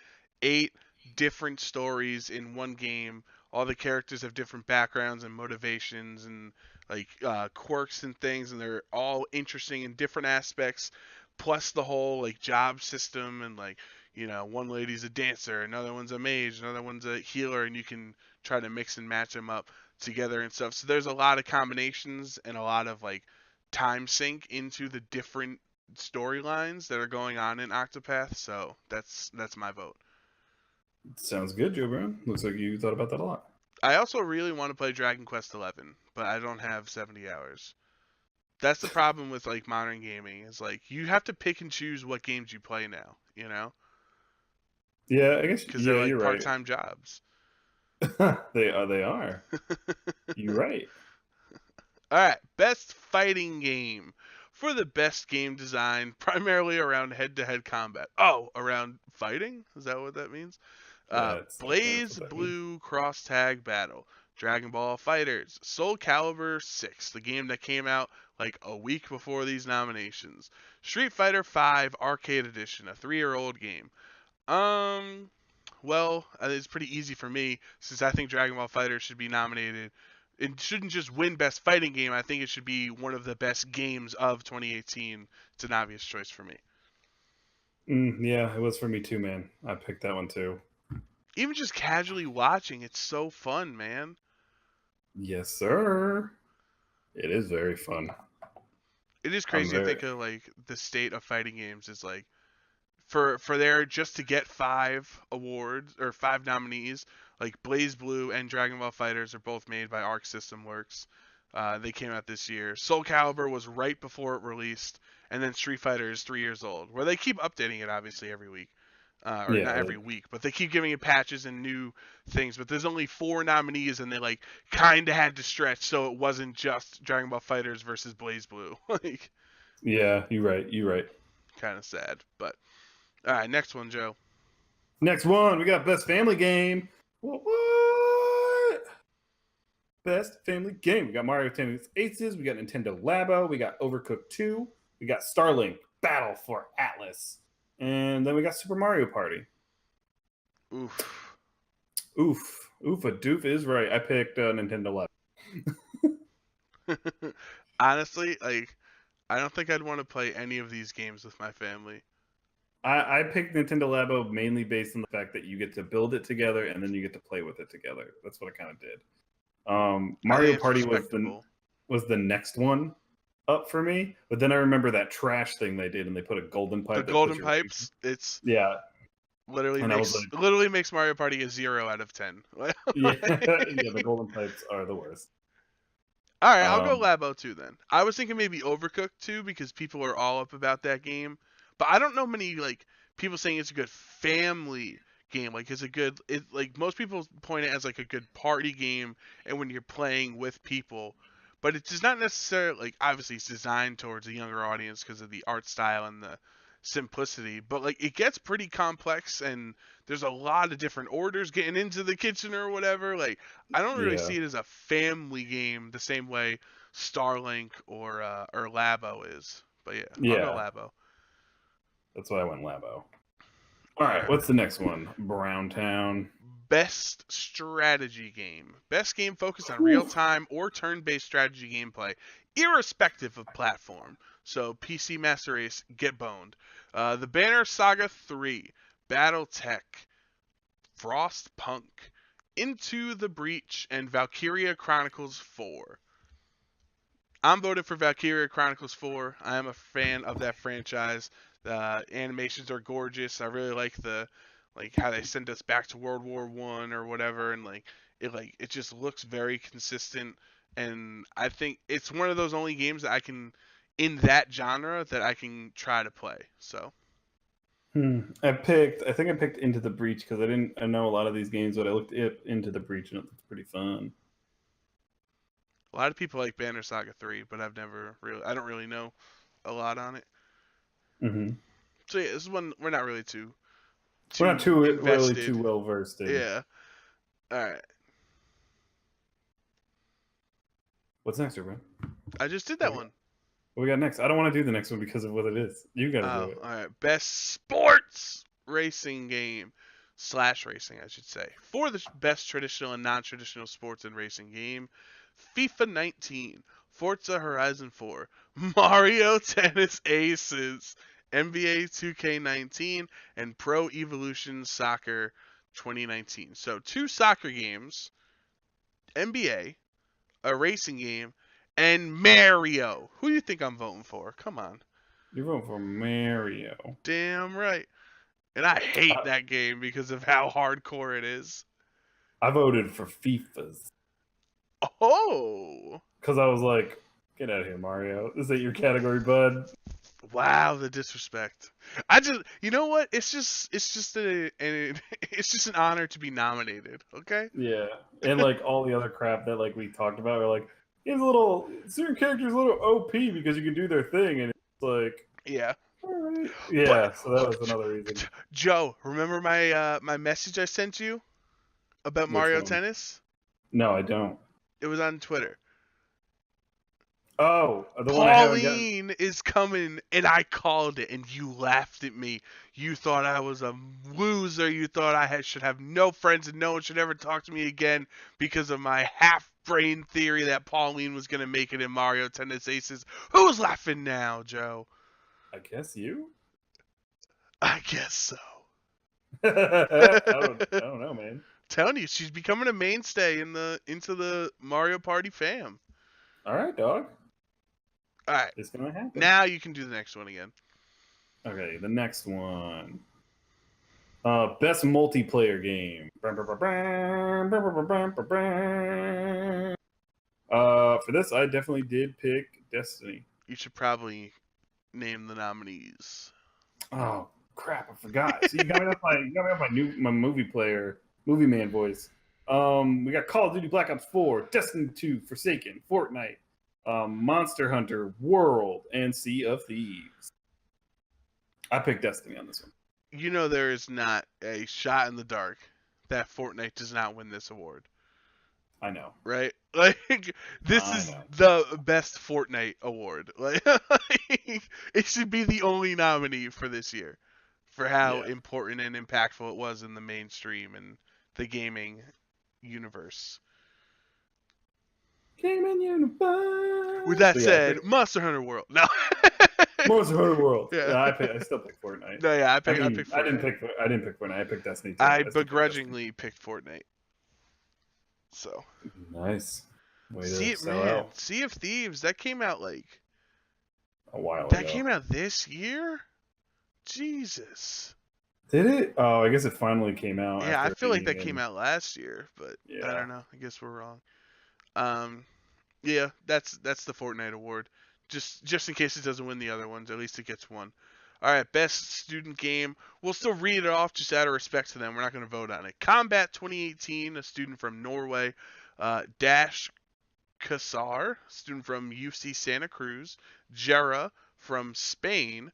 8 different stories in one game. All the characters have different backgrounds and motivations and like quirks and things, and they're all interesting in different aspects. Plus the whole like job system and like one lady's a dancer, another one's a mage, another one's a healer, and you can try to mix and match them up together and stuff. So there's a lot of combinations and a lot of like time sync into the different storylines that are going on in Octopath. So that's my vote. Sounds good, Joe Brown. Looks like you thought about that a lot. I also really want to play Dragon Quest XI, but I don't have 70 hours. That's the problem with like modern gaming. Is like you have to pick and choose what games you play now, Yeah, I guess. because they're Yeah, like you're right. part-time jobs. They are. They are. You're right. All right, best fighting game. For the best game design, primarily around head-to-head combat. Oh, around fighting? Is that what that means? That's Blaze what that means. Blue Cross Tag Battle, Dragon Ball Fighters, Soul Calibur 6, the game that came out like a week before these nominations, Street Fighter 5 Arcade Edition, a 3-year-old game. Well, it's pretty easy for me since I think Dragon Ball Fighter should be nominated. It shouldn't just win Best Fighting Game. I think it should be one of the best games of 2018. It's an obvious choice for me. Yeah, it was for me too, man. I picked that one too. Even just casually watching, it's so fun, man. Yes, sir. It is very fun. It is crazy to think of like the state of fighting games is like for there just to get 5 awards or 5 nominees, like Blaze Blue and Dragon Ball Fighters are both made by Arc System Works. They came out this year. Soul Calibur was right before it released, and then Street Fighter is 3 years old. Where they keep updating it obviously every week. Or Yeah, not every week, but they keep giving it patches and new things. But there's only 4 nominees, and they like kind of had to stretch so it wasn't just Dragon Ball Fighters versus Blaze Blue. Like, yeah, you're right. You're right. kind of sad. But all right, next one, Joe. Next one, we got best family game. What? Best family game. We got Mario Tennis Aces. We got Nintendo Labo. We got Overcooked 2. We got Starlink Battle for Atlas. And then we got Super Mario Party. Oof. Oof. Oofa doof is right. I picked Nintendo Labo. Honestly, like, I don't think I'd want to play any of these games with my family. I picked Nintendo Labo mainly based on the fact that you get to build it together and then you get to play with it together. That's what I kind of did. Mario Party was the next one up for me, but then I remember that trash thing they did, and they put a golden pipe. The golden pipes, it's literally makes Mario Party a 0 out of 10. Yeah, the golden pipes are the worst. All right, I'll go Labo 2 then. I was thinking maybe Overcooked 2 because people are all up about that game, but I don't know many like people saying it's a good family game. Like like most people point it as like a good party game, and when you're playing with people. But it does not necessarily, like, obviously it's designed towards a younger audience because of the art style and the simplicity. But, like, it gets pretty complex and there's a lot of different orders getting into the kitchen or whatever. Like, I don't really see it as a family game the same way Starlink or Labo is. But yeah, I'll go Labo. That's why I went Labo. All right, what's the next one? Browntown. Best strategy game. Best game focused on real-time or turn-based strategy gameplay, irrespective of platform. So PC Master Race, get boned. The Banner Saga 3, BattleTech, Frostpunk, Into the Breach, and Valkyria Chronicles 4. I'm voting for Valkyria Chronicles 4. I am a fan of that franchise. The animations are gorgeous. I really like how they send us back to World War I or whatever, and it just looks very consistent. And I think it's one of those only games that I can, in that genre, that I can try to play. So. I think I picked Into the Breach because I know a lot of these games, but I looked Into the Breach and it looks pretty fun. A lot of people like Banner Saga 3, but I don't really know a lot on it. Mm-hmm. So yeah, this is one we're not really too well versed in. Yeah. All right. What's next, bro? I just did that one. What we got next? I don't want to do the next one because of what it is. You gotta do it. All right. Best sports racing game / racing, I should say. For the best traditional and non-traditional sports and racing game, FIFA 19, Forza Horizon 4, Mario Tennis Aces, NBA 2K19, and Pro Evolution Soccer 2019. So 2 soccer games, NBA, a racing game, and Mario. Who do you think I'm voting for? Come on. You're voting for Mario. Damn right. And I hate I, that game because of how hardcore it is. I voted for FIFA's Oh. because I was like, get out of here, Mario. This ain't your category, bud. Wow, the disrespect. I just, you know what? It's just it's just an honor to be nominated. Okay. Yeah, and like all the other crap that like we talked about, we're like, he's a little certain characters a little OP because you can do their thing, and it's like, Yeah. all right, yeah. So that was another reason. Joe, remember my message I sent you about Which Mario one? Tennis? No, I don't. It was on Twitter. Oh, the one I haven't gotten. Pauline is coming, and I called it, and you laughed at me. You thought I was a loser. You thought I should have no friends and no one should ever talk to me again because of my half-brain theory that Pauline was going to make it in Mario Tennis Aces. Who's laughing now, Joe? I guess you. I guess so. I don't know, man. Telling you, she's becoming a mainstay into the Mario Party fam. All right, dog. All right, It's gonna happen. now you can do the next one again. Okay, the next one. Best multiplayer game. For this, I definitely did pick Destiny. You should probably name the nominees. Oh crap! I forgot. See, you got me off my movie man voice. We got Call of Duty Black Ops 4, Destiny 2, Forsaken, Fortnite, Monster Hunter World, and Sea of Thieves. I picked Destiny on this one. You know there is not a shot in the dark that Fortnite does not win this award, I know. right? Like this I is know. the best Fortnite award. Like it should be the only nominee for this year for how Yeah. important and impactful it was in the mainstream and the gaming universe. Gaming Universe. With that So, yeah, said, Monster Hunter World. No. Monster Hunter World. Yeah. Yeah, I still picked Fortnite. No, yeah, I picked I Fortnite. didn't pick Fortnite. I picked Destiny too. I still picked begrudgingly picked Fortnite. So Destiny. Nice. Way to see it, sell man. out Sea of Thieves that came out like a while that ago. came out this year. Jesus. Did it? Oh, I guess it finally came out. Yeah, I after feel like that being came in- out last year, but I Yeah. don't know. I guess we're wrong. Yeah, that's the Fortnite award. Just in case it doesn't win the other ones, at least it gets one. All right, best student game. We'll still read it off just out of respect to them. We're not going to vote on it. Combat 2018, a student from Norway. Dash Kassar, student from UC Santa Cruz. Jera from Spain.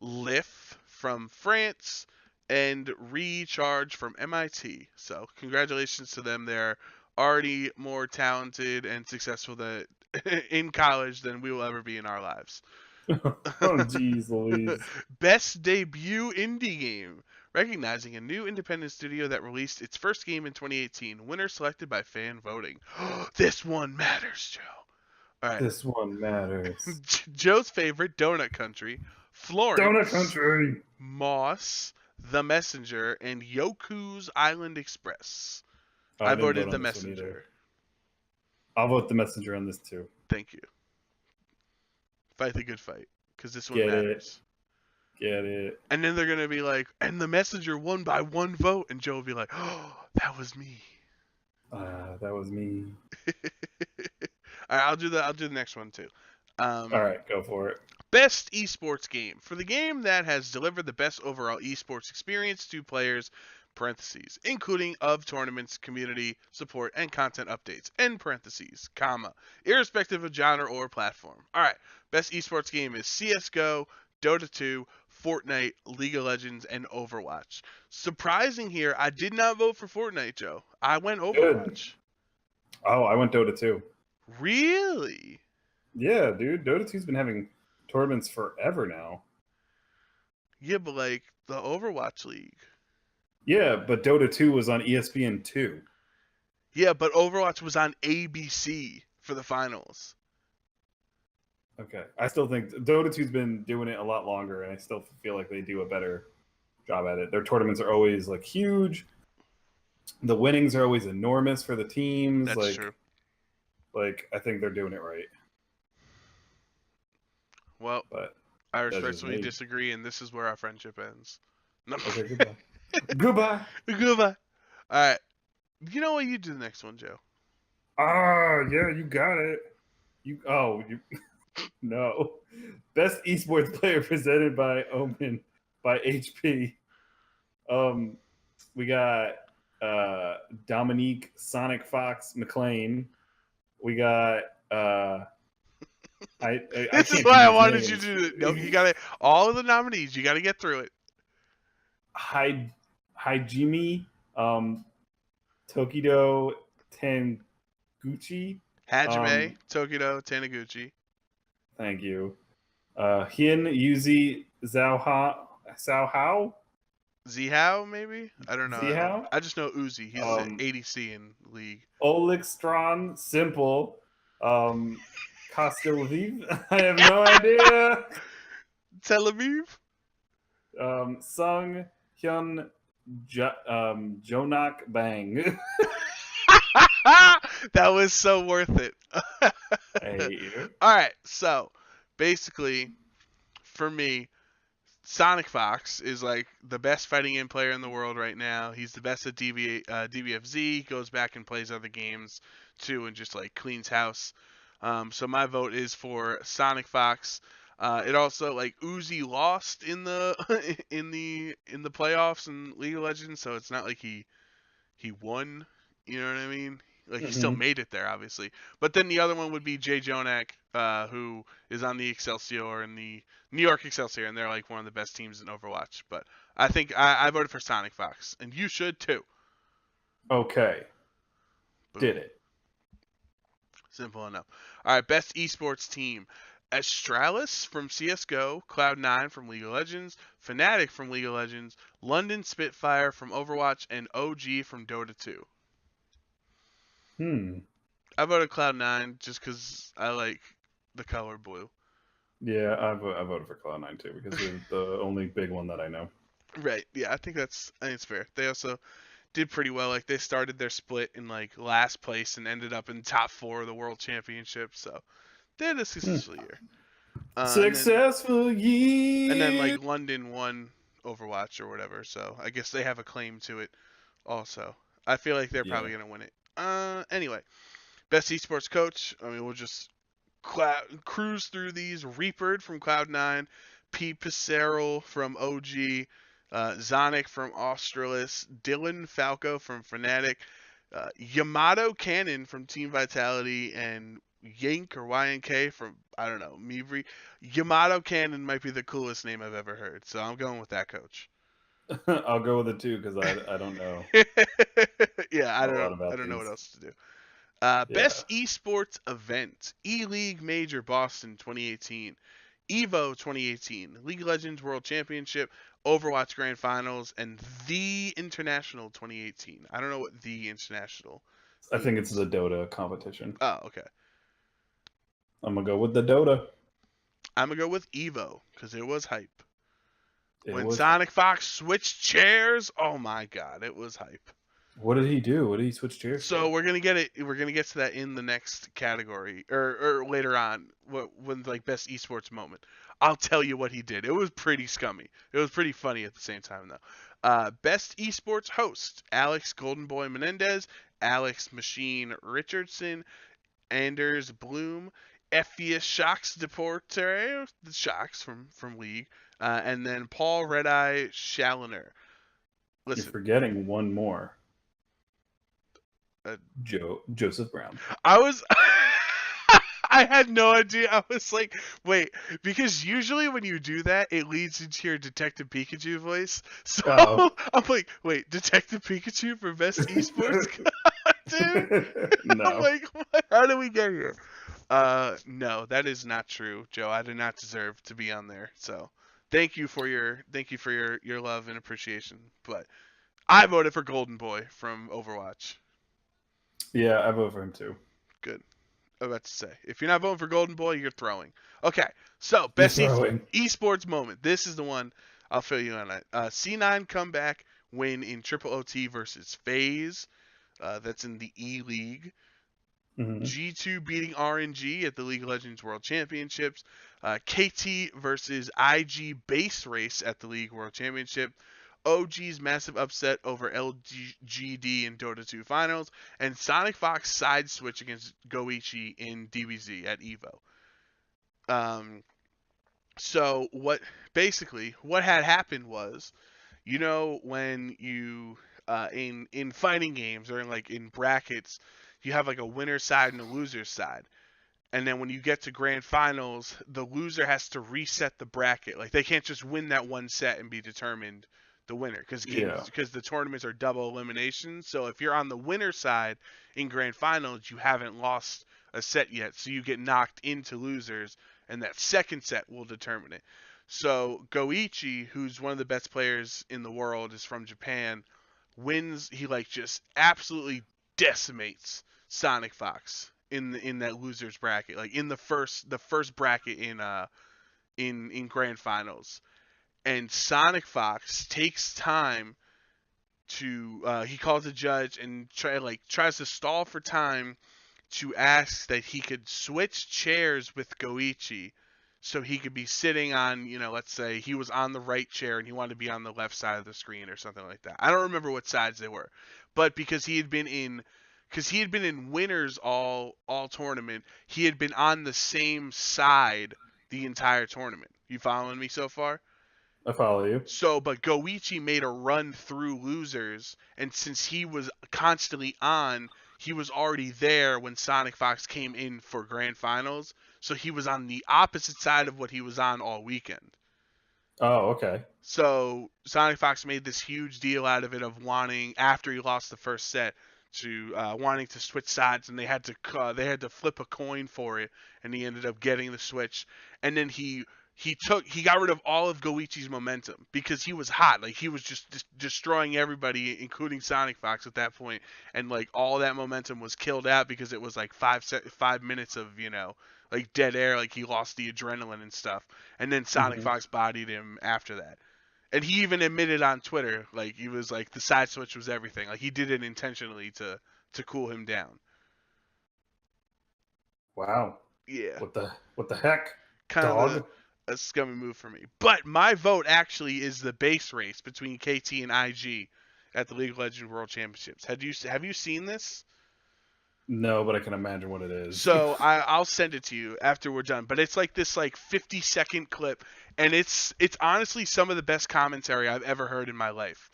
Lif from France. And Recharge from MIT. So congratulations to them. They're already more talented and successful in college than we will ever be in our lives. Oh, jeez, Louise. Best debut indie game. Recognizing a new independent studio that released its first game in 2018. Winner selected by fan voting. This one matters, Joe. All right. This one matters. Joe's favorite, Donut Country. Florence. Donut Country. Moss. The Messenger. And Yoku's Island Express. I didn't voted vote The on this one Messenger. either. I'll vote The Messenger on this too. Thank you. Fight the good fight. Because this one Get it. matters. Get it. And then they're going to be like, and The Messenger won by 1 vote. And Joe will be like, oh, that was me. That was me. All right, I'll do the next one too. All right, go for it. Best esports game. For the game that has delivered the best overall esports experience to players, parentheses, including of tournaments, community support, and content updates, end parentheses, comma, irrespective of genre or platform. All right, best esports game is CSGO, Dota 2, Fortnite, League of Legends, and Overwatch. Surprising here, I did not vote for Fortnite, Joe. I went Overwatch. Oh, I went Dota 2. Really? Yeah, dude. Dota 2's been having tournaments forever now. Yeah, but like the Overwatch League. Yeah, but Dota 2 was on ESPN 2. Yeah, but Overwatch was on ABC for the finals. Okay. I still think Dota 2's been doing it a lot longer, and I still feel like they do a better job at it. Their tournaments are always like huge. The winnings are always enormous for the teams. That's true. Like I think they're doing it right. Well, But I that's just respectfully me. disagree, and this is where our friendship ends. No. Okay, goodbye. Goodbye. Goodbye. All right. You know what? You do the next one, Joe. Ah, yeah, you got it. You no. Best esports player presented by Omen by HP. We got Dominique Sonic Fox McLean. We got I This is can't why do I these wanted you names. to do it. No, you got to all of the nominees. You got to get through it. Hajime Tokido Tanguchi. Hajime, Tokido, Taniguchi. Thank you. Hin Yuzi Zhao Zihao, maybe? I don't know. Zihao? I just know Uzi. He's the ADC in League. Olikstron Simple. Kostelviv. I have no idea. Tel Aviv? Sung Hyun Jonak Bang. That was so worth it. Hey. All right, so basically, for me, Sonic Fox is like the best fighting game player in the world right now. He's the best at DBFZ. Goes back and plays other games too, and just like cleans house. So my vote is for Sonic Fox. It also like Uzi lost in the in the playoffs in League of Legends, so it's not like he won. You know what I mean? Like he still made it there, obviously. But then the other one would be Jay Jonak, who is on the Excelsior and the New York Excelsior, and they're like one of the best teams in Overwatch. But I think I voted for Sonic Fox, and you should too. Okay. Boom. Did it. Simple enough. All right, best esports team. Astralis from CSGO, Cloud9 from League of Legends, Fnatic from League of Legends, London Spitfire from Overwatch, and OG from Dota 2. I voted Cloud9 just because I like the color blue. Yeah, I voted for Cloud9 too because they're the only big one that I know. Right. Yeah, I think it's fair. They also did pretty well. Like they started their split in like last place and ended up in top 4 of the World Championship. So they had a successful year. Successful year. And then like London won Overwatch or whatever. So I guess they have a claim to it. Also, I feel like they're probably gonna win it. Anyway, best esports coach. I mean, we'll just cruise through these. Reapered from Cloud9, P. Pissarro from OG, Zonic from Australis, Dylan Falco from Fnatic, Yamato Cannon from Team Vitality, and Yank or YNK from, I don't know, Mivri. Yamato Cannon might be the coolest name I've ever heard, so I'm going with that coach. I'll go with it too because I don't know. Yeah, I don't know what else to do. Best esports event: E-League Major Boston 2018, Evo 2018, League of Legends World Championship, Overwatch Grand Finals, and The International 2018. I don't know what The International I think it's the Dota competition. Oh, okay. I'm gonna go with the Dota. I'm gonna go with Evo because it was hype. When Sonic Fox switched chairs, oh my god, it was hype. What did he do? What did he switch chairs? So we're gonna get it. We're gonna get to that in the next category, or later on, when like best esports moment. I'll tell you what he did. It was pretty scummy. It was pretty funny at the same time though. Best esports host: Alex Golden Boy Menendez, Alex Machine Richardson, Anders Bloom, Ephius Shocks Deporter, the Shocks from League, and then Paul Redeye Challoner. Listen, you're forgetting one more. Joseph Brown. I had no idea. I was like, wait, because usually when you do that, it leads into your Detective Pikachu voice. So I'm like, wait, Detective Pikachu for best esports? Dude? No. I'm like, what? How did we get here? No, that is not true, Joe. I did not deserve to be on there. So thank you for your love and appreciation. But I voted for Golden Boy from Overwatch. Yeah, I vote for him too. Good. I'm about to say. If you're not voting for Golden Boy, you're throwing. Okay, so You're best throwing. esports moment. This is the one I'll fill you in on. C9 comeback win in Triple OT versus FaZe. That's in the E League. Mhm. G2 beating RNG at the League of Legends World Championships. KT versus IG base race at the League World Championship. OG's massive upset over LGD in Dota 2 finals. And Sonic Fox side switch against Goichi in DBZ at EVO. So what had happened was, when you in fighting games or in brackets, you have like a winner side and a loser side. And then when you get to grand finals, the loser has to reset the bracket. Like they can't just win that one set and be determined the winner Yeah. because the tournaments are double elimination. So if you're on the winner side in grand finals, you haven't lost a set yet, so you get knocked into losers, and that second set will determine it. So Goichi, who's one of the best players in the world, is from Japan, wins. He just absolutely decimates Sonic Fox in that losers bracket, like in the first bracket in grand finals. And Sonic Fox takes time to he calls the judge and tries to stall for time to ask that he could switch chairs with Goichi so he could be sitting on, let's say he was on the right chair and he wanted to be on the left side of the screen or something like that. I don't remember what sides they were. But because he had been in winners all tournament, he had been on the same side the entire tournament. You following me so far? I follow you. So, but Goichi made a run through losers, and since he was constantly on, he was already there when Sonic Fox came in for grand finals. So he was on the opposite side of what he was on all weekend. Oh, okay. So Sonic Fox made this huge deal out of it of wanting, after he lost the first set, to wanting to switch sides, and they had to flip a coin for it, and he ended up getting the switch, and then he got rid of all of Goichi's momentum because he was hot. Like he was just destroying everybody, including Sonic Fox at that point, and all that momentum was killed out because it was 5 minutes of dead air. Like he lost the adrenaline and stuff, and then Sonic Mhm. Fox bodied him after that. And he even admitted on Twitter, he was the side switch was everything. Like he did it intentionally to cool him down. Wow. Yeah, What the heck, kind of dog? a scummy move for me. But my vote actually is the base race between KT and IG at the League of Legends World Championships. Have you seen this? No, but I can imagine what it is. So I'll send it to you after we're done. But it's this 50-second clip, and it's honestly some of the best commentary I've ever heard in my life.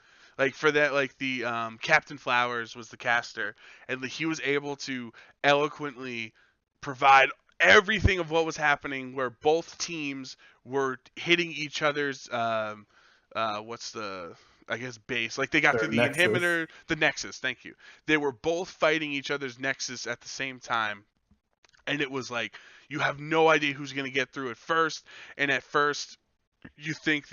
For that, the Captain Flowers was the caster, and he was able to eloquently provide everything of what was happening, where both teams were hitting each other's what's the, I guess, base. Like they got Their through the nexus. inhibitor, the nexus. Thank you. They were both fighting each other's nexus at the same time, and it was you have no idea who's going to get through it first. And at first, you think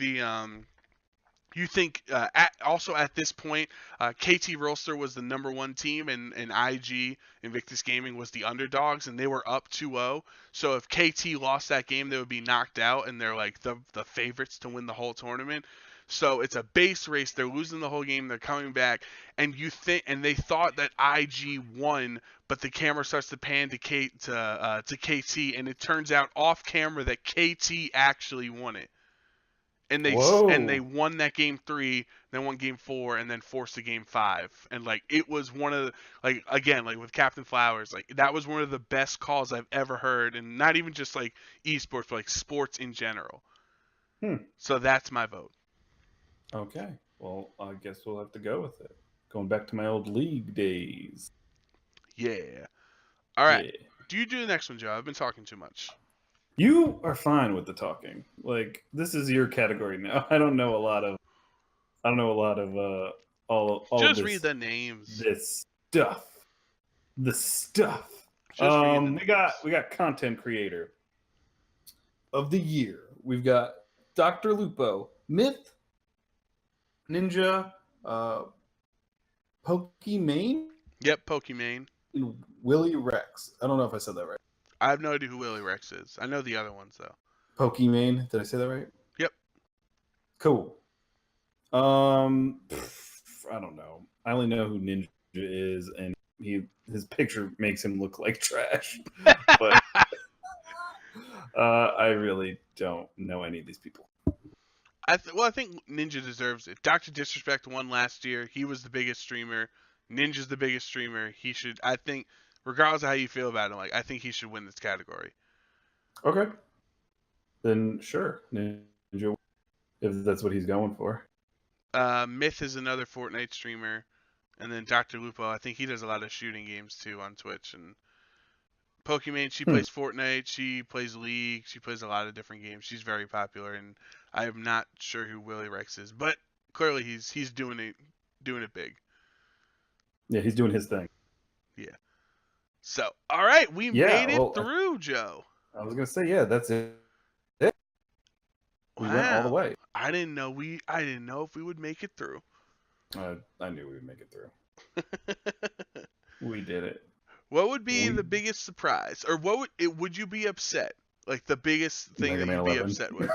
also at this point, KT Rolster was the number one team, and IG Invictus Gaming was the underdogs, and they were up 2-0. So if KT lost that game, they would be knocked out, and they're the favorites to win the whole tournament. So it's a base race. They're losing the whole game. They're coming back, and they thought that IG won, but the camera starts to pan to KT, and it turns out off camera that KT actually won it. And they Whoa. won that game 3, then won game 4, and then forced a game 5. And it was one of the, again, with Captain Flowers, that was one of the best calls I've ever heard, and not even just esports, but sports in general. Hmm. So that's my vote. Okay. Well, I guess we'll have to go with it. Going back to my old league days. Yeah. All right. Yeah. Do you do the next one, Joe? I've been talking too much. You are fine with the talking. This is your category now. I don't know a lot of all Just of read the names. this stuff. The stuff. Just read the names. We got content creator of the year. We've got Dr. Lupo, Myth, Ninja, Pokimane. Yep, Pokimane. Willie Rex. I don't know if I said that right. I have no idea who Willie Rex is. I know the other ones though. Pokimane. Did I say that right? Yep. Cool. I don't know. I only know who Ninja is, and his picture makes him look like trash. But I really don't know any of these people. I think Ninja deserves it. Dr. Disrespect won last year. He was the biggest streamer. Ninja's the biggest streamer. He should. I think, regardless of how you feel about him, like I think he should win this category. Okay. Then sure, Ninja, if that's what he's going for. Myth is another Fortnite streamer, and then Dr. Lupo. I think he does a lot of shooting games too on Twitch. And Pokimane, she plays Fortnite. She plays League. She plays a lot of different games. She's very popular, and I am not sure who Willie Rex is, but clearly he's doing it big. Yeah, he's doing his thing. Yeah. So, all right, we made it through, Joe. I was gonna say, yeah, that's it. We went all the way. I didn't know if we would make it through. I knew we would make it through. We did it. What would be the biggest surprise, or would you be upset? Like the biggest thing that you'd be upset with?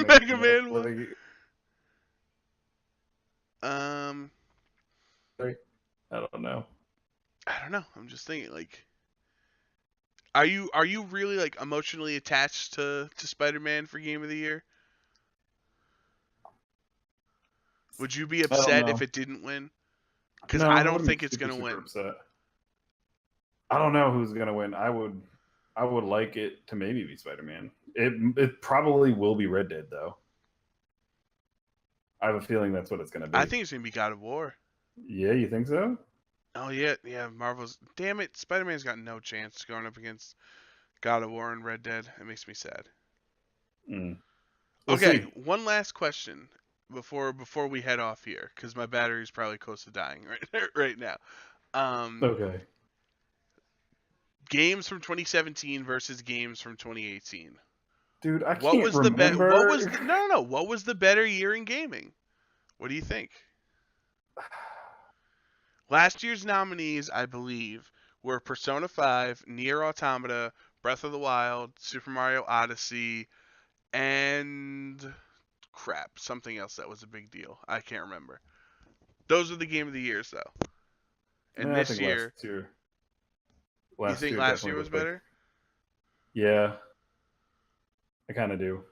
Mega Man 1. I don't know. I'm just thinking, like, are you really like emotionally attached to Spider-Man for Game of the Year? Would you be upset if it didn't win? Because I don't think it's gonna win. Upset. I don't know who's gonna win. I would like it to maybe be Spider-Man. It probably will be Red Dead though. I have a feeling that's what it's gonna be. I think it's gonna be God of War. Yeah, you think so? Oh yeah. Marvel's. Damn it, Spider-Man's got no chance going up against God of War and Red Dead. It makes me sad. We'll Okay, see. one last question before we head off here, because my battery's probably close to dying right now. Okay. Games from 2017 versus games from 2018. Dude, I can't remember. What was the better year in gaming? What do you think? Last year's nominees, I believe, were Persona 5, Nier Automata, Breath of the Wild, Super Mario Odyssey, and something else that was a big deal. I can't remember. Those are the game of the years, though. And this year, you think last year was better? Yeah, I kind of do.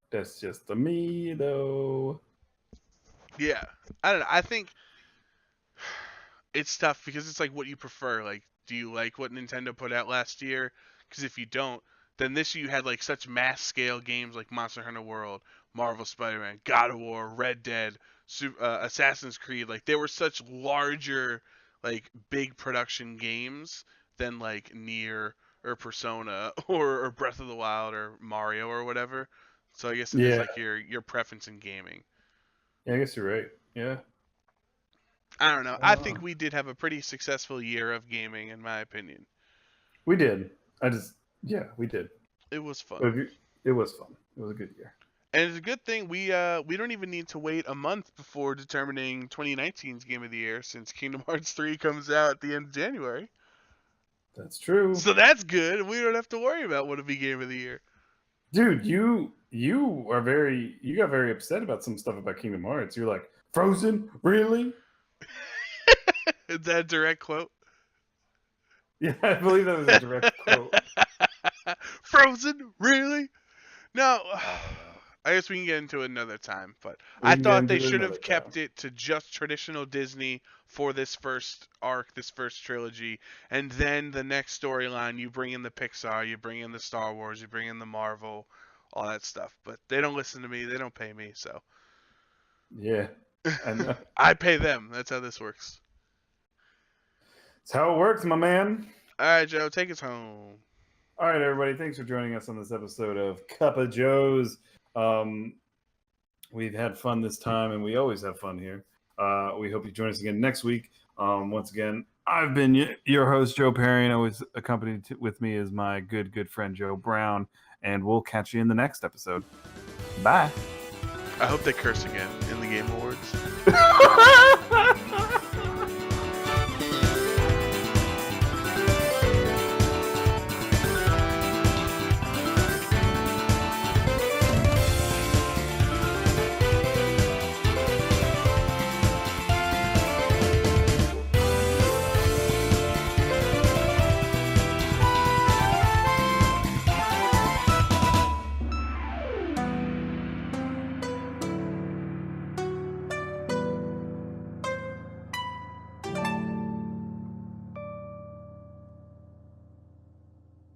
That's just me, though. Yeah, I don't know. I think it's tough because it's like what you prefer. Like, do you like what Nintendo put out last year? Because if you don't, then this year you had like such mass scale games like Monster Hunter World, Marvel Spider-Man, God of War, Red Dead, Assassin's Creed. Like, they were such larger, like, big production games than like Nier or Persona or Breath of the Wild or Mario or whatever. So I guess it is like your preference in gaming. Yeah, I guess you're right. Yeah. I don't know. I think we did have a pretty successful year of gaming, in my opinion. We did. We did. It was fun. It was fun. It was a good year. And it's a good thing we don't even need to wait a month before determining 2019's Game of the Year, since Kingdom Hearts 3 comes out at the end of January. That's true. So that's good. We don't have to worry about what will be Game of the Year. Dude, you got very upset about some stuff about Kingdom Hearts. You're like, Frozen? Really? Is that a direct quote? Yeah, I believe that was a direct quote. Frozen? Really? No. I guess we can get into it another time, but I thought they should have kept it to just traditional Disney for this first arc, this first trilogy, and then the next storyline, you bring in the Pixar, you bring in the Star Wars, you bring in the Marvel, all that stuff. But they don't listen to me, they don't pay me, so. Yeah, I know. I pay them. That's how this works. That's how it works, my man. All right, Joe, take us home. All right, everybody. Thanks for joining us on this episode of Cup of Joe's. We've had fun this time, and we always have fun here. We hope you join us again next week. Once again, I've been your host, Joe Perry, and always accompanied with me is my good friend, Joe Brown, and we'll catch you in the next episode. Bye. I hope they curse again in the Game Awards.